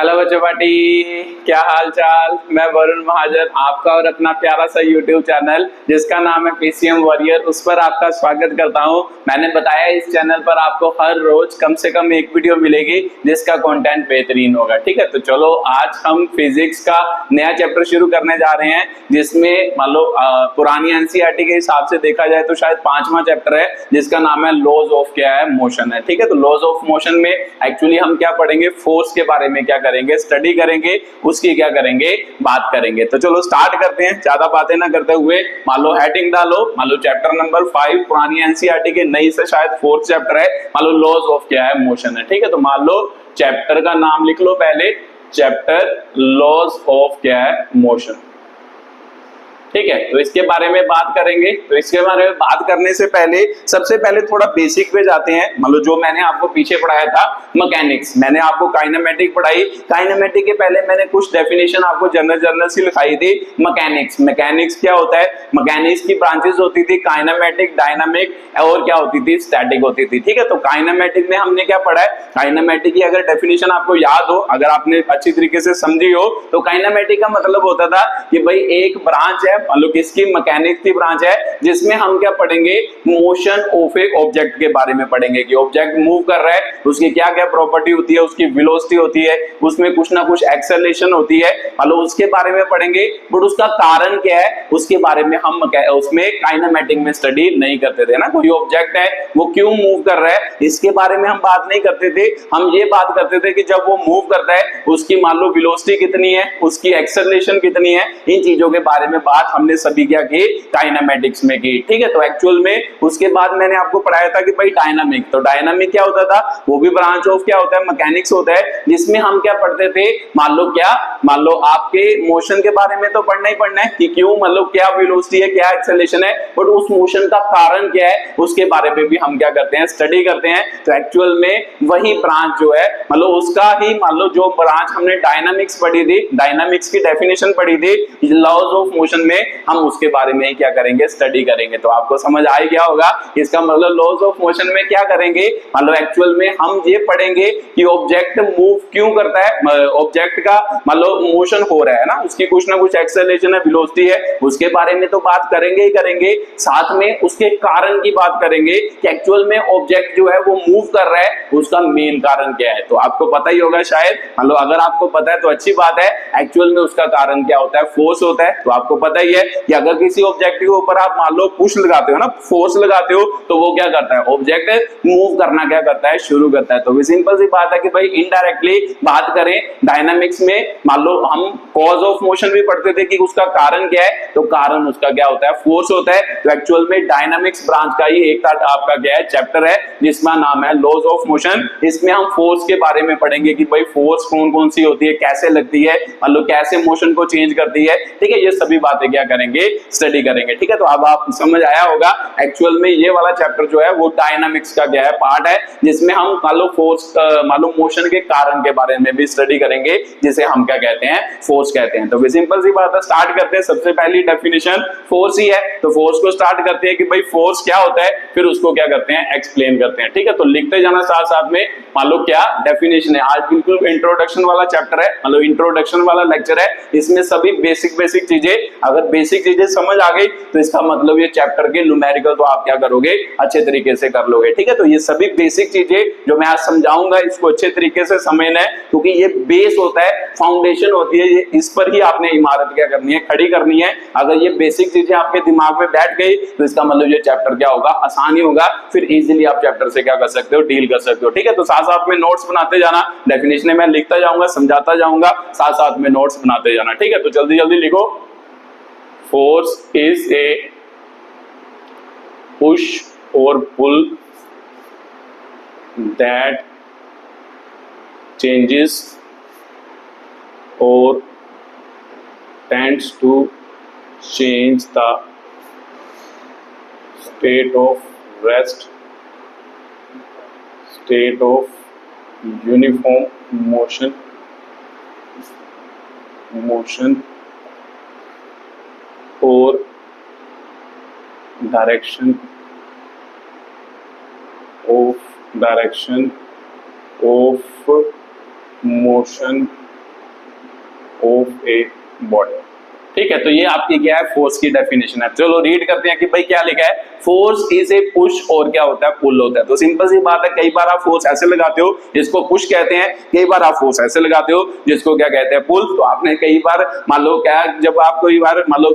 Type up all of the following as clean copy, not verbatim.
Hello बच्चों party, क्या हाल चाल। मैं वरुण महाजन, आपका और अपना प्यारा सा यूट्यूब चैनल जिसका नाम है पीसीएम वॉरियर, उस पर आपका स्वागत करता हूं। मैंने बताया इस चैनल पर आपको हर रोज कम से कम एक वीडियो मिलेगी जिसका कंटेंट बेहतरीन होगा। ठीक है, तो चलो आज हम फिजिक्स का नया चैप्टर शुरू करने जा रहे हैं जिसमें मान लो पुरानी एनसीईआरटी के हिसाब से देखा जाए तो शायद 5वां चैप्टर है जिसका नाम है लॉज ऑफ क्या है मोशन है। ठीक है, तो लॉज ऑफ मोशन में एक्चुअली हम क्या पढ़ेंगे, फोर्स के बारे में क्या करेंगे, स्टडी करेंगे, उसकी क्या करेंगे, बात करेंगे। तो चलो स्टार्ट करते हैं, ज्यादा बातें ना करते हुए। मान लो हेडिंग डालो, मान लो चैप्टर नंबर 5 पुरानी एनसीईआरटी के, नई से शायद 4th चैप्टर है, मान लो लॉज ऑफ क्या है मोशन है। ठीक है, तो मान लो चैप्टर का नाम लिख लो पहले, चैप्टर लॉज ऑफ क्या है मोशन। ठीक है, तो इसके बारे में बात करेंगे। तो इसके बारे में बात करने से पहले सबसे पहले थोड़ा बेसिक पे जाते हैं। मतलब जो मैंने आपको पीछे पढ़ाया था मैकेनिक्स, मैंने आपको काइनेमेटिक पढ़ाई। काइनेमेटिक के पहले मैंने कुछ डेफिनेशन आपको जनरल सी लिखाई थी। मैकेनिक्स क्या होता है, मैकेनिक्स की ब्रांचेस होती थी काइनेमेटिक, डायनामिक और क्या होती थी, स्टैटिक होती थी। ठीक है, तो काइनेमेटिक में हमने क्या पढ़ा है, काइनेमेटिक की अगर डेफिनेशन आपको याद हो, अगर आपने अच्छी तरीके से समझी हो, तो काइनेमेटिक का मतलब होता था कि भाई एक ब्रांच है, मान लो किसकी, मैकेनिक्स की ब्रांच है, जिसमें हम क्या पढ़ेंगे, मोशन ऑफ ए ऑब्जेक्ट के बारे में पढ़ेंगे कि ऑब्जेक्ट मूव कर रहा है, उसकी क्या क्या प्रॉपर्टी होती है, उसकी वेलोसिटी होती है, उसमें कुछ ना कुछ एक्सेलरेशन होती है, मान लो उसके बारे में पढ़ेंगे। बट उसका कारण क्या है उसके बारे में हम उसमें काइनेमेटिक में स्टडी नहीं करते थे ना। कोई ऑब्जेक्ट है वो क्यों मूव कर रहा है इसके बारे में हम बात नहीं करते थे। हम ये बात करते थे कि जब वो मूव करता है उसकी मान लो वेलोसिटी कितनी है, उसकी एक्सेलरेशन कितनी है, इन चीजों के बारे में बात हमने सभी क्या की, काइनेमेटिक्स में की। ठीक है, तो एक्चुअल में उसके बाद मैंने आपको पढ़ाया था कि भाई डायनामिक, तो डायनामिक क्या होता था, वो भी ब्रांच ऑफ क्या होता है, मैकेनिक्स होता है, जिसमें हम क्या पढ़ते थे, मान लो क्या, मान लो आपके मोशन के बारे में तो पढ़ना ही पढ़ना है कि क्यों, मतलब क्या वेलोसिटी है, क्या एक्सेलरेशन है, बट उस मोशन का कारण क्या है उसके बारे में भी हम क्या करते हैं, स्टडी करते हैं। तो एक्चुअल में वही ब्रांच जो है, मतलब उसका ही मान लो जो ब्रांच हमने डायनामिक्स पढ़ी थी, डायनामिक्स की डेफिनेशन पढ़ी थी, लॉज ऑफ मोशन में हम उसके बारे में क्या करेंगे, स्टडी करेंगे। तो आपको समझ आ गया होगा इसका मतलब लॉज ऑफ मोशन में क्या करेंगे, मान लो एक्चुअल में हम ये पढ़ेंगे कि ऑब्जेक्ट मूव क्यों करता है, ऑब्जेक्ट का मान लो मोशन हो रहा है ना, उसकी कुछ ना कुछ एक्सेलरेशन है, वेलोसिटी है, उसके बारे में तो बात करेंगे ही करेंगे, साथ में उसके कारण की बात करेंगे कि एक्चुअल में ऑब्जेक्ट जो है वो मूव कर रहा है, उसका मेन कारण क्या है। तो आपको पता ही होगा शायद, मान लो अगर आपको पता है तो अच्छी बात है, एक्चुअल में उसका कारण क्या होता है, फोर्स होता है। तो आपको पता ही है कि अगर किसी ऑब्जेक्ट के ऊपर आप मान लो पुश लगाते हो ना, फोर्स लगाते हो, तो वो क्या करता है, ऑब्जेक्ट मूव करना क्या करता है, शुरू करता है। तो भी सिंपल सी बात है कि भाई इनडायरेक्टली बात करें डायनामिक्स में, मान लो हम कॉज ऑफ मोशन भी पढ़ते थे कि उसका कारण क्या है, तो कारण उसका क्या होता है, फोर्स होता है। तो एक्चुअल में डायनामिक्स ब्रांच का ही एक आपका क्या है, चैप्टर है जिसका नाम है लॉज ऑफ मोशन। इसमें हम फोर्स के बारे में पढ़ेंगे कि भाई फोर्स कौन कौन सी होती है, कैसे लगती है, मान लो कैसे मोशन को चेंज करती है। ठीक है, ये सभी बातें क्या करेंगे, स्टडी करेंगे। ठीक है, तो अब आप समझ आया होगा एक्चुअल में ये वाला चैप्टर जो है वो डायनामिक्स का क्या है, पार्ट है, जिसमें हम मान लो फोर्स, मान लो मोशन के कारण के बारे में भी स्टडी करेंगे, जिसे हम क्या कहते हैं, फोर्स कहते हैं। तो सिंपल सी बात है, स्टार्ट करते हैं। सबसे पहली डेफिनेशन फोर्स ही है, तो फोर्स को स्टार्ट करते हैं कि भाई फोर्स क्या होता है, फिर उसको क्या करते हैं, एक्सप्लेन करते हैं। ठीक है, तो लिखते जाना साथ साथ में। मान लो क्या डेफिनेशन है, आज बिल्कुल इंट्रोडक्शन वाला चैप्टर है, मतलब इंट्रोडक्शन वाला लेक्चर है, इसमें सभी बेसिक चीजें, अगर बेसिक चीजें समझ आ गई तो इसका मतलब ये चैप्टर के न्यूमेरिकल तो आप क्या करोगे, अच्छे तरीके से कर लोगे। ठीक है, तो ये सभी बेसिक चीजें जो मैं आज समझाऊंगा इसको अच्छे तरीके से समझना है, क्योंकि ये बेस होता है, फाउंडेशन होती है, ये इस पर ही आपने इमारत क्या करनी है, खड़ी करनी है। अगर ये बेसिक चीजें आपके दिमाग में बैठ गई तो इसका मतलब ये चैप्टर क्या होगा, आसानी होगा, फिर इजीली आप चैप्टर से क्या कर सकते हो, डील कर सकते हो। ठीक है, तो साथ साथ में नोट्स बनाते जाना, डेफिनेशन मैं लिखता जाऊंगा, समझाता जाऊंगा, साथ साथ में नोट्स बनाते जाना। ठीक है, तो जल्दी जल्दी लिखो। Force is a push or pull that changes or tends to change the state of rest, state of uniform motion or direction of motion of a body. ठीक है, तो ये आपकी क्या है, फोर्स की डेफिनेशन है। चलो रीड करते हैं कि भाई क्या लिखा है, फोर्स इज ए पुश और क्या होता है, पुल होता है। तो सिंपल सी बात है, कई बार आप फोर्स ऐसे लगाते हो जिसको पुश कहते हैं, कई बार आप फोर्स ऐसे लगाते हो जिसको क्या कहते हैं, पुल। तो आपने कई बार मान लो क्या, जब आप कई बार मान लो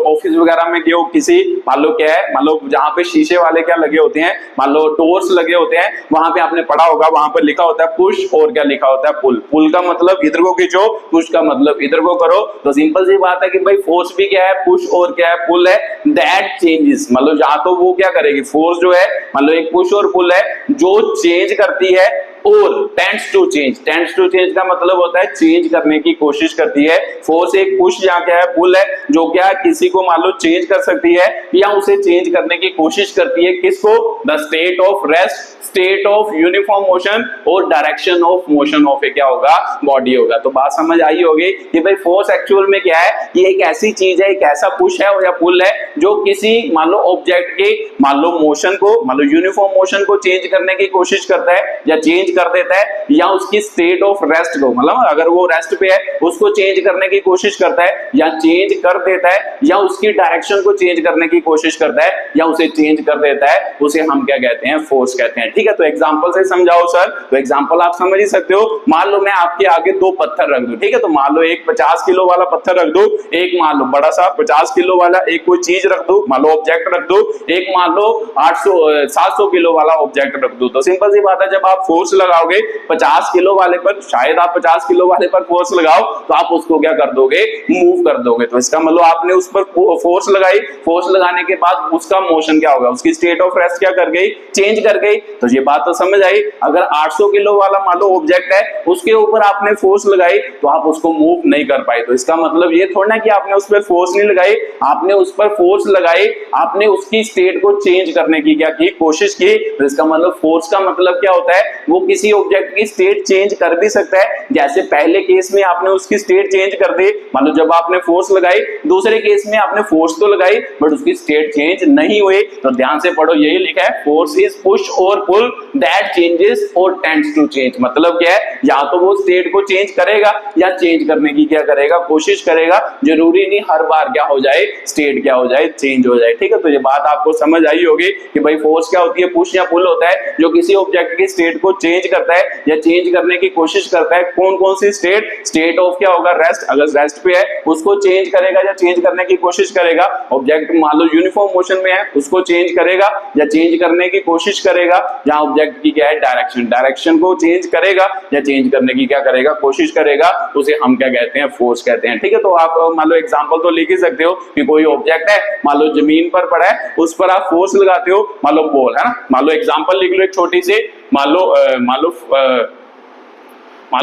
ऑफिस वगैरह में गए हो किसी, मान लो क्या है, मान लो जहां पे शीशे वाले क्या लगे होते हैं, मान लो डोर्स लगे होते हैं, वहां पे आपने पढ़ा होगा, वहां पर लिखा होता है पुश और क्या लिखा होता है, पुल। पुल का मतलब इधर को खींचो, पुश का मतलब इधर को करो। तो सिंपल सी बात है कि भाई फोर्स भी क्या है, पुश और क्या है, पुल है। दैट चेंजेस, मतलब जहां तो वो क्या करेगी, फोर्स जो है मतलब एक पुश और पुल है जो चेंज करती है और tends to change. Tends to change का मतलब होता है चेंज करने की कोशिश करती है। फोर्स एक पुश या क्या है, पुल है, जो क्या किसी को मान लो चेंज कर सकती है या उसे चेंज करने की कोशिश करती है। किसको, the state of rest, state of uniform motion और डायरेक्शन ऑफ मोशन ऑफ क्या होगा, बॉडी होगा। तो बात समझ आई होगी कि भाई फोर्स एक्चुअल में क्या है, ये एक ऐसी चीज है, एक ऐसा पुश है या पुल है जो किसी मान लो ऑब्जेक्ट के मान लो मोशन को, मान लो यूनिफॉर्म मोशन को चेंज करने की कोशिश करता है या चेंज कर देता है, या उसकी स्टेट ऑफ रेस्ट को, मतलब अगर वो रेस्ट पे है उसको चेंज करने की कोशिश करता है या चेंज कर देता है, या उसकी डायरेक्शन को चेंज करने की कोशिश करता है या उसे चेंज कर देता है, उसे हम क्या कहते हैं, फोर्स कहते हैं। ठीक है, तो एग्जांपल से समझाओ सर। तो एग्जांपल आप समझ ही सकते हो। मान लो मैं आपके आगे दो पत्थर रख दूं, ठीक है, तो मान लो एक 50 किलो वाला पत्थर रख दो, एक मान लो बड़ा सा 50 किलो वाला एक कोई चीज रख दो, मान लो ऑब्जेक्ट रख दो, एक मान लो 700 किलो वाला ऑब्जेक्ट रख दो। तो सिंपल सी बात है, जब आप फोर्स लगाओगे 50 किलो वाले पर, शायद आप 50 किलो वाले पर फोर्स लगाओ तो आप उसको क्या कर दोगे, मूव कर दोगे। तो इसका मतलब आपने उस पर फोर्स लगाई, फोर्स लगाने के बाद उसका मोशन क्या होगा, उसकी स्टेट ऑफ रेस्ट क्या कर गई, चेंज कर गई। तो ये बात तो समझ आई। अगर 800 किलो वाला मान लो ऑब्जेक्ट है, उसके ऊपर आपने फोर्स लगाई तो आप उसको मूव नहीं कर पाए। तो इसका मतलब ये थोड़ा ना कि आपने उस पर फोर्स नहीं लगाई, आपने उस पर फोर्स लगाई, आपने उसकी स्टेट को चेंज करने की क्या की, कोशिश की। तो इसका मतलब फोर्स का मतलब क्या होता है, वो किसी ऑब्जेक्ट की स्टेट चेंज कर भी सकता है। जैसे पहले केस में आपने उसकी स्टेट चेंज कर दी, मान लो जब आपने फोर्स लगाई, दूसरे केस में आपने फोर्स तो लगाई बट उसकी स्टेट चेंज नहीं हुई। तो ध्यान से पढ़ो, यही लिखा है, फोर्स इज पुश और पुल दैट चेंजेस और टेंड्स टू चेंज। मतलब क्या है, या तो वो स्टेट को चेंज करेगा या चेंज करने की क्या करेगा, कोशिश करेगा। जरूरी नहीं हर बार क्या हो जाए, स्टेट क्या हो जाए, चेंज हो जाए। ठीक है, तो ये बात आपको समझ आई होगी कि भाई फोर्स क्या होती है, पुश या पुल होता है जो किसी ऑब्जेक्ट की स्टेट को चेंज करता है या चेंज करने की कोशिश करता है। कौन कौन सी स्टेट, स्टेट ऑफ क्या होगा, रेस्ट, अगर रेस्ट पे है उसको चेंज करेगा या चेंज करने की कोशिश करेगा। ऑब्जेक्ट मान लो यूनिफॉर्म मोशन में है, उसको चेंज करेगा या चेंज करने की कोशिश करेगा। जहां ऑब्जेक्ट की क्या है, डायरेक्शन, डायरेक्शन को चेंज करेगा या चेंज करने की क्या करेगा, कोशिश करेगा, उसे हम क्या कहते हैं, फोर्स कहते हैं। ठीक है, तो आप मान लो एग्जांपल तो लिख ही सकते हो कि कोई ऑब्जेक्ट है, मान लो जमीन पर पड़ा है, उस पर आप फोर्स लगाते हो, मान लो बॉल है ना, मान लो एग्जांपल लिख लो एक छोटी सी, मान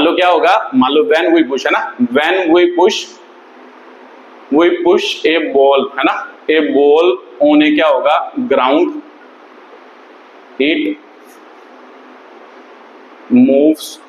लो क्या होगा, मान लो व्हेन वी पुश है ना, when we push a ball है ना, ए बॉल ऑन ए क्या होगा, ground, it moves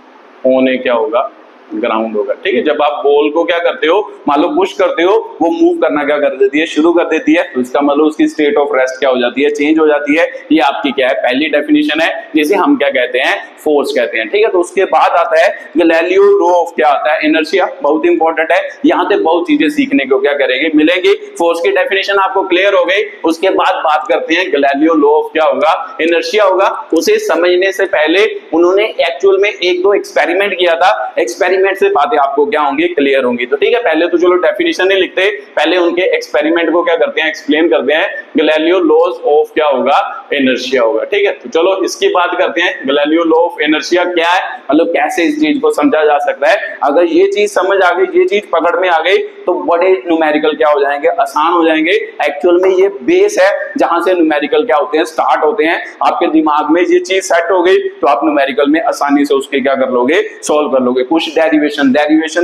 on a क्या होगा, ग्राउंड होगा। ठीक है, जब आप बॉल को क्या करते हो, मान लो पुश करते हो, वो मूव करना क्या कर देती है, शुरू कर देती है। तो इसका मतलब उसकी स्टेट ऑफ रेस्ट क्या हो जाती है, चेंज हो जाती है। ये आपकी क्या है, पहली डेफिनेशन है, जिसे हम क्या कहते हैं, फोर्स कहते हैं। ठीक है, तो उसके बाद आता है गैलीलियो लॉ ऑफ क्या आता है, इनर्शिया। बहुत इंपॉर्टेंट है, यहाँ पे बहुत चीजें सीखने को क्या करेंगे, मिलेंगी। फोर्स की डेफिनेशन आपको क्लियर हो गई, उसके बाद बात करते हैं गैलीलियो लॉ ऑफ क्या होगा, इनर्शिया होगा। उसे समझने से पहले उन्होंने एक्चुअल में एक दो एक्सपेरिमेंट किया था, एक्सपेरिमेंट से बातें आपको क्या होंगी, क्लियर होंगी। तो ठीक है, पहले तो चलो डेफिनेशन नहीं लिखते, पहले उनके एक्सपेरिमेंट को क्या करते हैं, एक्सप्लेन करते हैं। गैलीलियो लॉज ऑफ क्या होगा, इनर्शिया होगा। ठीक है, तो चलो इसकी बात करते हैं। गैलीलियो लॉ ऑफ इनर्शिया क्या है, मतलब कैसे इस चीज को समझा जा सकता है। अगर ये चीज समझ आ गई, ये चीज पकड़ में आ गई, तो बड़े न्यूमेरिकल क्या हो जाएंगे, आसान हो जाएंगे। एक्चुअल में ये बेस है जहां से न्यूमेरिकल क्या होते हैं, स्टार्ट होते हैं। आपके दिमाग में ये चीज सेट हो गई तो आप न्यूमेरिकल में आसानी से उसके क्या कर लोगे, सॉल्व कर लोगे। कुछ डेरिवेशन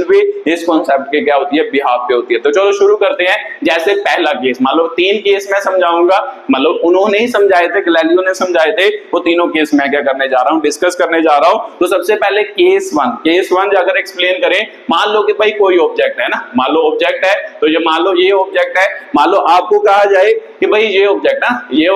भी इस कॉन्सेप्ट के क्या होती है, बिहाफ पे होती है। तो चलो शुरू करते हैं। जैसे पहला केस, मान लो 3 केस मैं समझाऊंगा, मतलब उन्होंने ही समझाए थे, गैलीलियो ने समझाए थे, वो तीनों केस मैं क्या करने जा रहा हूं, डिस्कस करने जा रहा हूं। तो सबसे पहले केस 1 अगर एक्सप्लेन करें, मान लो कि भाई कोई ऑब्जेक्ट है ना, मान लो ऑब्जेक्ट है, तो ये मान लो ये ऑब्जेक्ट है, मान लो आपको कहा जाए कि भाई ये ऑब्जेक्ट ना, ये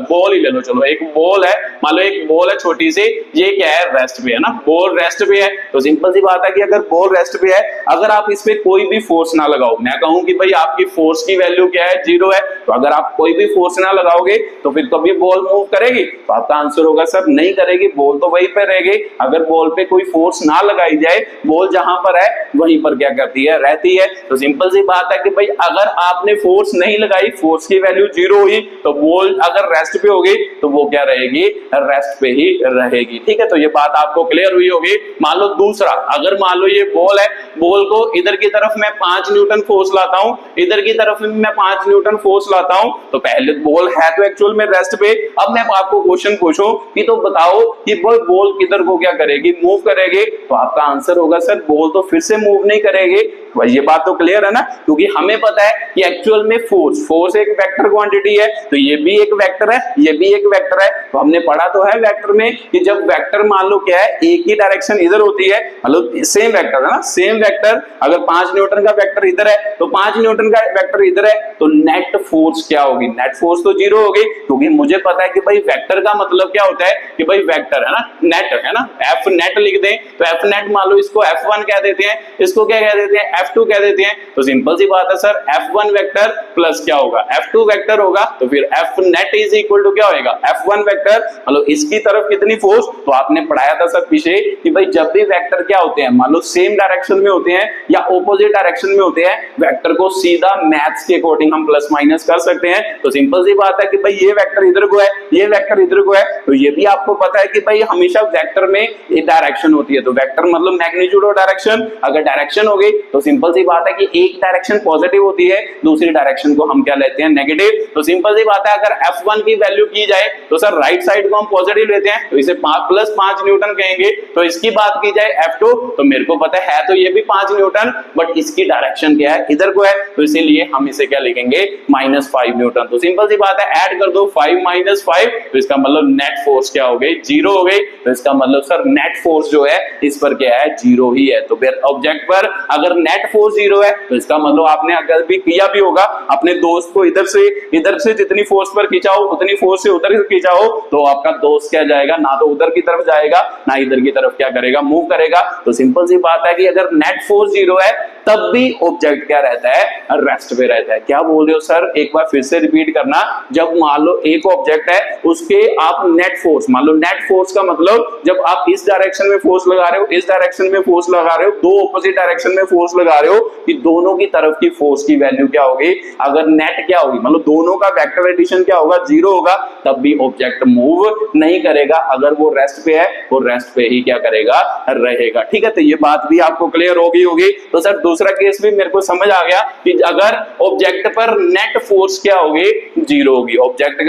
बॉल ही ले लो, चलो एक बॉल है, मान लो एक बॉल है छोटी सी, ये क्या है, रेस्ट पे है ना, बॉल रेस्ट पे है। तो सिंपल सी बात है कि अगर बॉल रेस्ट पे है, अगर आप इस पे कोई भी फोर्स ना लगाओ, मैं कहूं कि भाई आपकी फोर्स की वैल्यू क्या है, 0 है, तो अगर आप कोई भी फोर्स ना लगाओगे तो फिर कभी बॉल मूव करेगी? तो आपका आंसर होगा सर नहीं करेगी, बॉल तो वहीं पे रहेगी। अगर बॉल पे कोई फोर्स ना लगाई जाए, बॉल जहां पर है वहीं पर क्या करती है, रहती है। तो सिंपल सी बात है कि भाई अगर आपने फोर्स नहीं लगाई, फोर्स की वैल्यू 0 हुई, तो बॉल अगर रेस्ट पे होगी तो वो क्या रहेगी, रेस्ट पे ही रहेगी। ठीक है, तो ये बात आपको क्लियर हुई होगी। मान लो दूसरा, अगर मान लो ये बॉल है, बॉल को इधर की तरफ मैं 5 न्यूटन फोर्स लाता हूं, इधर की तरफ मैं 5 न्यूटन फोर्स लाता हूं, तो पहले बॉल है तो एक्चुअल में रेस्ट पे। अब मैं आपको क्वेश्चन पूछूं कि तो बताओ कि बॉल किधर को क्या करेगी, मूव करेगी? तो आपका आंसर होगा सर बॉल तो फिर से मूव नहीं करेगी। भाई ये बात तो क्लियर है ना, क्योंकि हमें पता है कि एक्चुअल में फोर्स एक वेक्टर क्वांटिटी है, तो ये भी एक वेक्टर है, ये भी एक वेक्टर है। तो हमने पढ़ा तो है वेक्टर में कि जब वेक्टर मान लो क्या है, एक ही डायरेक्शन इधर होती है, मतलब सेम वेक्टर है ना, सेम वेक्टर, अगर 5 न्यूटन का वेक्टर इधर है तो 5 न्यूटन का वेक्टर इधर है, तो नेट फोर्स क्या होगी, नेट फोर्स तो 0 होगी, क्योंकि मुझे पता है कि भाई वेक्टर का मतलब क्या होता है कि भाई वेक्टर है ना, नेट है ना, एफ नेट लिख दें तो एफ नेट मान लो इसको F1 कह देते हैं, इसको क्या कह देते हैं, F2 कह देते हैं। तो सिंपल सी बात है सर, F1 वेक्टर प्लस क्या होगा, F2 वेक्टर होगा, तो फिर F net is equal to क्या होगा, F1 वेक्टर, मतलब इसकी तरफ कितनी फोर्स। तो आपने पढ़ाया था सर पीछे कि भाई जब भी वेक्टर क्या होते हैं, मान लो सेम डायरेक्शन में होते हैं या ऑपोजिट डायरेक्शन में होते हैं, वेक्टर को सीधा मैथ्स के अकॉर्डिंग हम प्लस माइनस कर सकते हैं। तो सिंपल सी बात है कि भाई ये वेक्टर इधर को है, ये वेक्टर इधर को है, तो ये भी आपको पता है कि भाई हमेशा वेक्टर में एक डायरेक्शन होती है, तो वेक्टर मतलब मैग्नीट्यूड और डायरेक्शन, अगर डायरेक्शन हो गई तो सिंपल सी बात है कि एक डायरेक्शन पॉजिटिव होती है, दूसरी डायरेक्शन को हम क्या लेते हैं, नेगेटिव। तो सिंपल सी बात है, अगर F1 की वैल्यू की जाए तो सर राइट साइड को हम पॉजिटिव लेते हैं, तो इसे प्लस 5 न्यूटन कहेंगे। तो इसकी बात की जाए F2, तो मेरे को पता है तो ये भी 5 न्यूटन, बट इसकी डायरेक्शन क्या है, इधर को है, तो इसीलिए हम इसे क्या लिखेंगे, -5 न्यूटन। तो सिंपल सी बात है, ऐड कर दो 5 - 5, तो इसका मतलब नेट फोर्स क्या हो गई, 0 हो गई। तो इसका मतलब सर नेट फोर्स जो है इस पर क्या है, 0 ही है। तो फिर ऑब्जेक्ट पर अगर नेट फोर्स 0 है, तो इसका मतलब आपने अगर भी किया भी होगा, अपने दोस्त को इधर से जितनी फोर्स पर खिंचाओ, उतनी फोर्स से उधर खिंचाओ, तो आपका दोस्त क्या जाएगा, ना तो उधर की तरफ जाएगा, ना इधर की तरफ क्या करेगा, मूव करेगा। तो सिंपल सी बात है कि अगर नेट फोर्स 0 है, तब भी ऑब्जेक्ट क्या रहता है, रेस्ट पे रहता है। क्या बोल रहे हो सर, एक बार फिर से रिपीट करना। जब मान लो एक ऑब्जेक्ट है, उसके आप नेट फोर्स, मान लो नेट फोर्स का मतलब जब आप इस डायरेक्शन में फोर्स लगा रहे हो, इस डायरेक्शन में फोर्स लगा रहे हो, दो ऑपोजिट डायरेक्शन में फोर्स लगा रहे हो, कि दोनों की तरफ की फोर्स की वैल्यू क्या होगी, अगर नेट क्या होगी, मतलब दोनों का वेक्टर एडिशन क्या होगा, 0 होगा, तब भी ऑब्जेक्ट मूव नहीं करेगा। अगर वो रेस्ट पे है, वो रेस्ट पे ही क्या करेगा, रहेगा। ठीक है, तो ये बात भी आपको क्लियर हो गई होगी। तो सर दूसरा केस भी मेरे को समझ आ गया कि अगर ऑब्जेक्ट पर नेट फोर्स क्या होगी, 0 होगी। ऑब्जेक्ट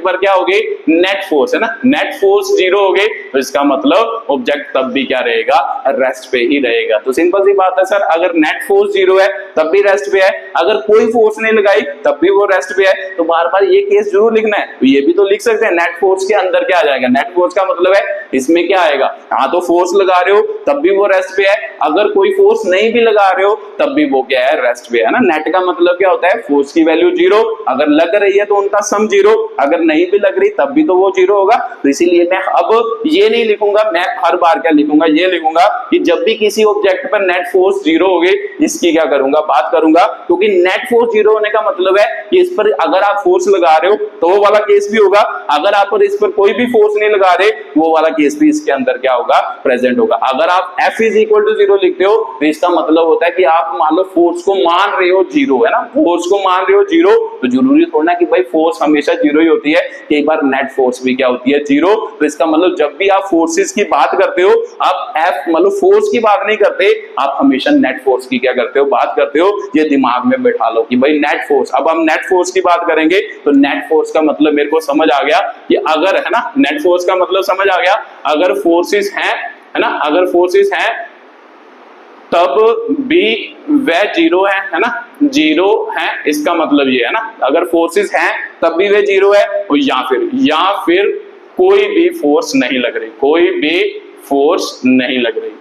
पर क्या होगी, नेट फोर्स है ना, नेट फोर्स 0 होगी, तो इसका मतलब ऑब्जेक्ट तब भी क्या रहेगा, रेस्ट पे ही रहेगा। तो सिंपल सी बात है सर, अगर नेट फोर्स 0 है तब भी रेस्ट पे है, अगर कोई फोर्स नहीं लगाई तब भी वो रेस्ट पे है। तो बार बार ये केस जरूर लिखना है। तो ये भी तो लिख सकते हैं, नेट फोर्स के अंदर क्या आ जाएगा, नेट फोर्स का मतलब है इसमें क्या आएगा, हाँ तो फोर्स लगा रहे हो तब भी वो रेस्ट पे है, अगर कोई फोर्स नहीं भी लगा रहे हो तब भी वो क्या है, रेस्ट पे है ना। नेट का मतलब क्या होता है, फोर्स की वैल्यू 0, अगर लग रही है तो उनका सम 0, अगर नहीं भी लग रही तब भी तो वो 0 होगा। तो इसीलिए मैं अब ये नहीं लिखूंगा, मैं हर बार क्या लिखूंगा, ये लिखूंगा कि जब भी किसी ऑब्जेक्ट पर नेट फोर्स 0 होगी, इसकी क्या करूंगा, बात करूंगा, क्योंकि नेट फोर्स 0 होने का मतलब है कि इस पर अगर आप फोर्स लगा रहे हो तो वो वाला केस भी होगा, अगर आप इस पर कोई भी फोर्स नहीं लगा रहे वो वाला केस भी इसके अंदर क्या होगा, प्रेजेंट होगा। अगर आप F = 0 लिखते हो तो इसका मतलब होता है कि आप मान लो फोर्स को मान रहे हो 0 है ना, फोर्स को मान रहे हो 0, तो जरूरी थोड़ा ना कि भाई फोर्स हमेशा 0 ही होती है, कई बार नेट फोर्स भी क्या होती है, 0। तो इसका मतलब जब भी आप फोर्सेस की बात करते हो, आप F मतलब फोर्स की बात नहीं करते, आप हमेशा नेट फोर्स की क्या करते हो, बात करते हो। ये दिमाग में बैठा लो कि भाई नेट फोर्स, अब हम नेट फोर्स की बात करेंगे तो नेट फोर्स का मतलब मेरे को समझ आ गया कि अगर है ना, नेट फोर्स का मतलब समझ आ गया, अगर फोर्सेस हैं है ना, अगर फोर्सेस हैं तब भी वह 0 है ना, 0 है, इसका मतलब ये है ना, अगर फोर्सेस हैं तब भी वह 0 है, और या फिर कोई भी फोर्स नहीं लग रही, कोई भी फोर्स नहीं लग रही।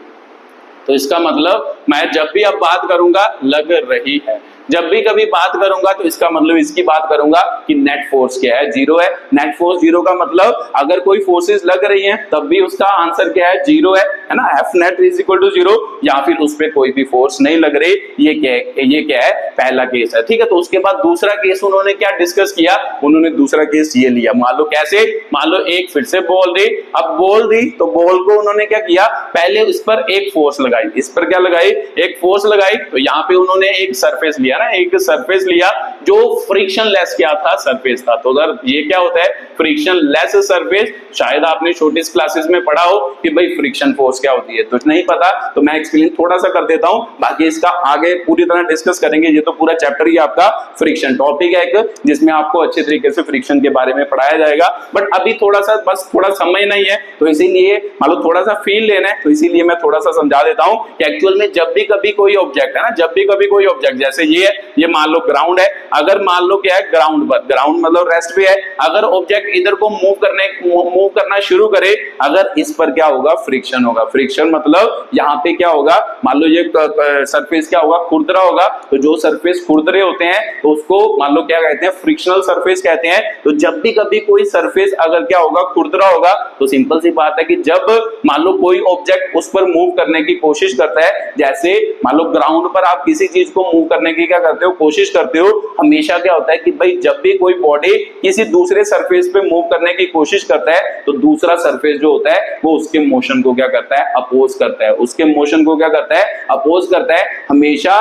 तो इसका मतलब मैं जब भी अब बात करूंगा लग रही है, जब भी कभी बात करूंगा तो इसका मतलब इसकी बात करूंगा कि नेट फोर्स क्या है, जीरो है। नेट फोर्स जीरो का मतलब अगर कोई फोर्सेस लग रही हैं तब भी उसका आंसर क्या है, जीरो है ना। F net is equal to zero, या फिर उस पर कोई भी फोर्स नहीं लग रही। ये क्या है, पहला केस है। ठीक है, तो उसके बाद दूसरा केस उन्होंने क्या डिस्कस किया, उन्होंने दूसरा केस ये लिया। मान लो कैसे, मान लो एक फिर से बॉल दी, अब बॉल दी तो बॉल को उन्होंने क्या किया, पहले इस पर एक फोर्स लगाई, इस पर क्या लगाई, एक फोर्स लगाई। तो यहाँ पे उन्होंने एक सरफेस लिया ना, एक सरफेस लिया जो फ्रिक्शन लेस क्या था, सरफेस था। तो अगर ये क्या होता है, फ्रिक्शन लेस सरफेस। शायद आपने छोटी क्लासेस में पढ़ा हो कि भाई फ्रिक्शन फोर्स क्या होती है, तो नहीं पता तो मैं एक्सप्लेन थोड़ा सा कर देता हूं, बाकी इसका आगे पूरी तरह डिस्कस करेंगे। ये तो पूरा चैप्टर ही आपका फ्रिक्शन टॉपिक है एक, जिसमें आपको अच्छे तरीके से फ्रिक्शन के बारे में पढ़ाया जाएगा। बट अभी थोड़ा सा बस थोड़ा समय नहीं है, तो इसीलिए मान लो थोड़ा सा फील लेना है, तो इसीलिए मैं थोड़ा सा समझा देता हूं कि एक्चुअल में जब भी कभी कोई ऑब्जेक्ट है ना, जब भी कभी कोई ऑब्जेक्ट, जैसे ये है, ये मान लो ग्राउंड है, अगर मान लो क्या है, ग्राउंड पर, ग्राउंड मतलब रेस्ट पे है, अगर ऑब्जेक्ट इधर को मूव करना शुरू करे, अगर इस पर क्या होगा, फ्रिक्शन होगा। फ्रिक्शन मतलब यहाँ पे क्या होगा, मान लो ये सरफेस क्या होगा, खुरदरा होगा। तो जो सरफेस खुरदरे होते हैं तो उसको मान लो क्या कहते हैं, फ्रिक्शनल सरफेस कहते हैं। तो जब भी कभी कोई सरफेस अगर क्या होगा, खुरदरा होगा, तो सिंपल सी बात है कि जब मान लो कोई ऑब्जेक्ट उस पर मूव करने की कोशिश करता है, जैसे मान लो ग्राउंड पर आप किसी चीज को मूव करने की क्या करते हो, कोशिश करते हो, हमेशा क्या होता है कि भाई जब भी कोई बॉडी किसी दूसरे सरफेस पे मूव करने की कोशिश करता है, तो दूसरा सरफेस जो होता है वो उसके मोशन को क्या करता है, अपोज करता है। उसके मोशन को क्या करता है, अपोज करता है। हमेशा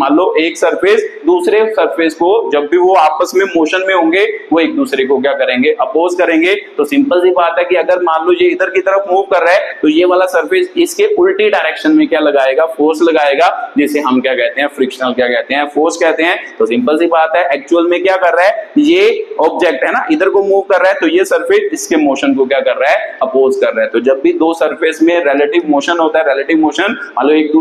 मान लो एक सरफेस दूसरे सरफेस को, जब भी वो आपस में मोशन में होंगे, वो एक दूसरे को क्या करेंगे, अपोज करेंगे। तो सिंपल सी बात है कि अगर मान लो ये इधर की तरफ मूव कर रहा है, तो ये वाला सरफेस इसके उल्टी डायरेक्शन में क्या लगाएगा, फोर्स लगाएगा, जिसे हम क्या कहते हैं, फ्रिक्शनल क्या कहते हैं, फोर्स कहते हैं। तो सिंपल सी बात है, एक्चुअल में क्या कर रहा है, ये ऑब्जेक्ट है ना, इधर को मूव कर रहा है, तो ये सरफेस इसके मोशन को क्या कर रहा है, अपोज कर रहा है। तो जब भी दो सरफेस में रिलेटिव मोशन होता है, रिलेटिव मोशन मान लो एक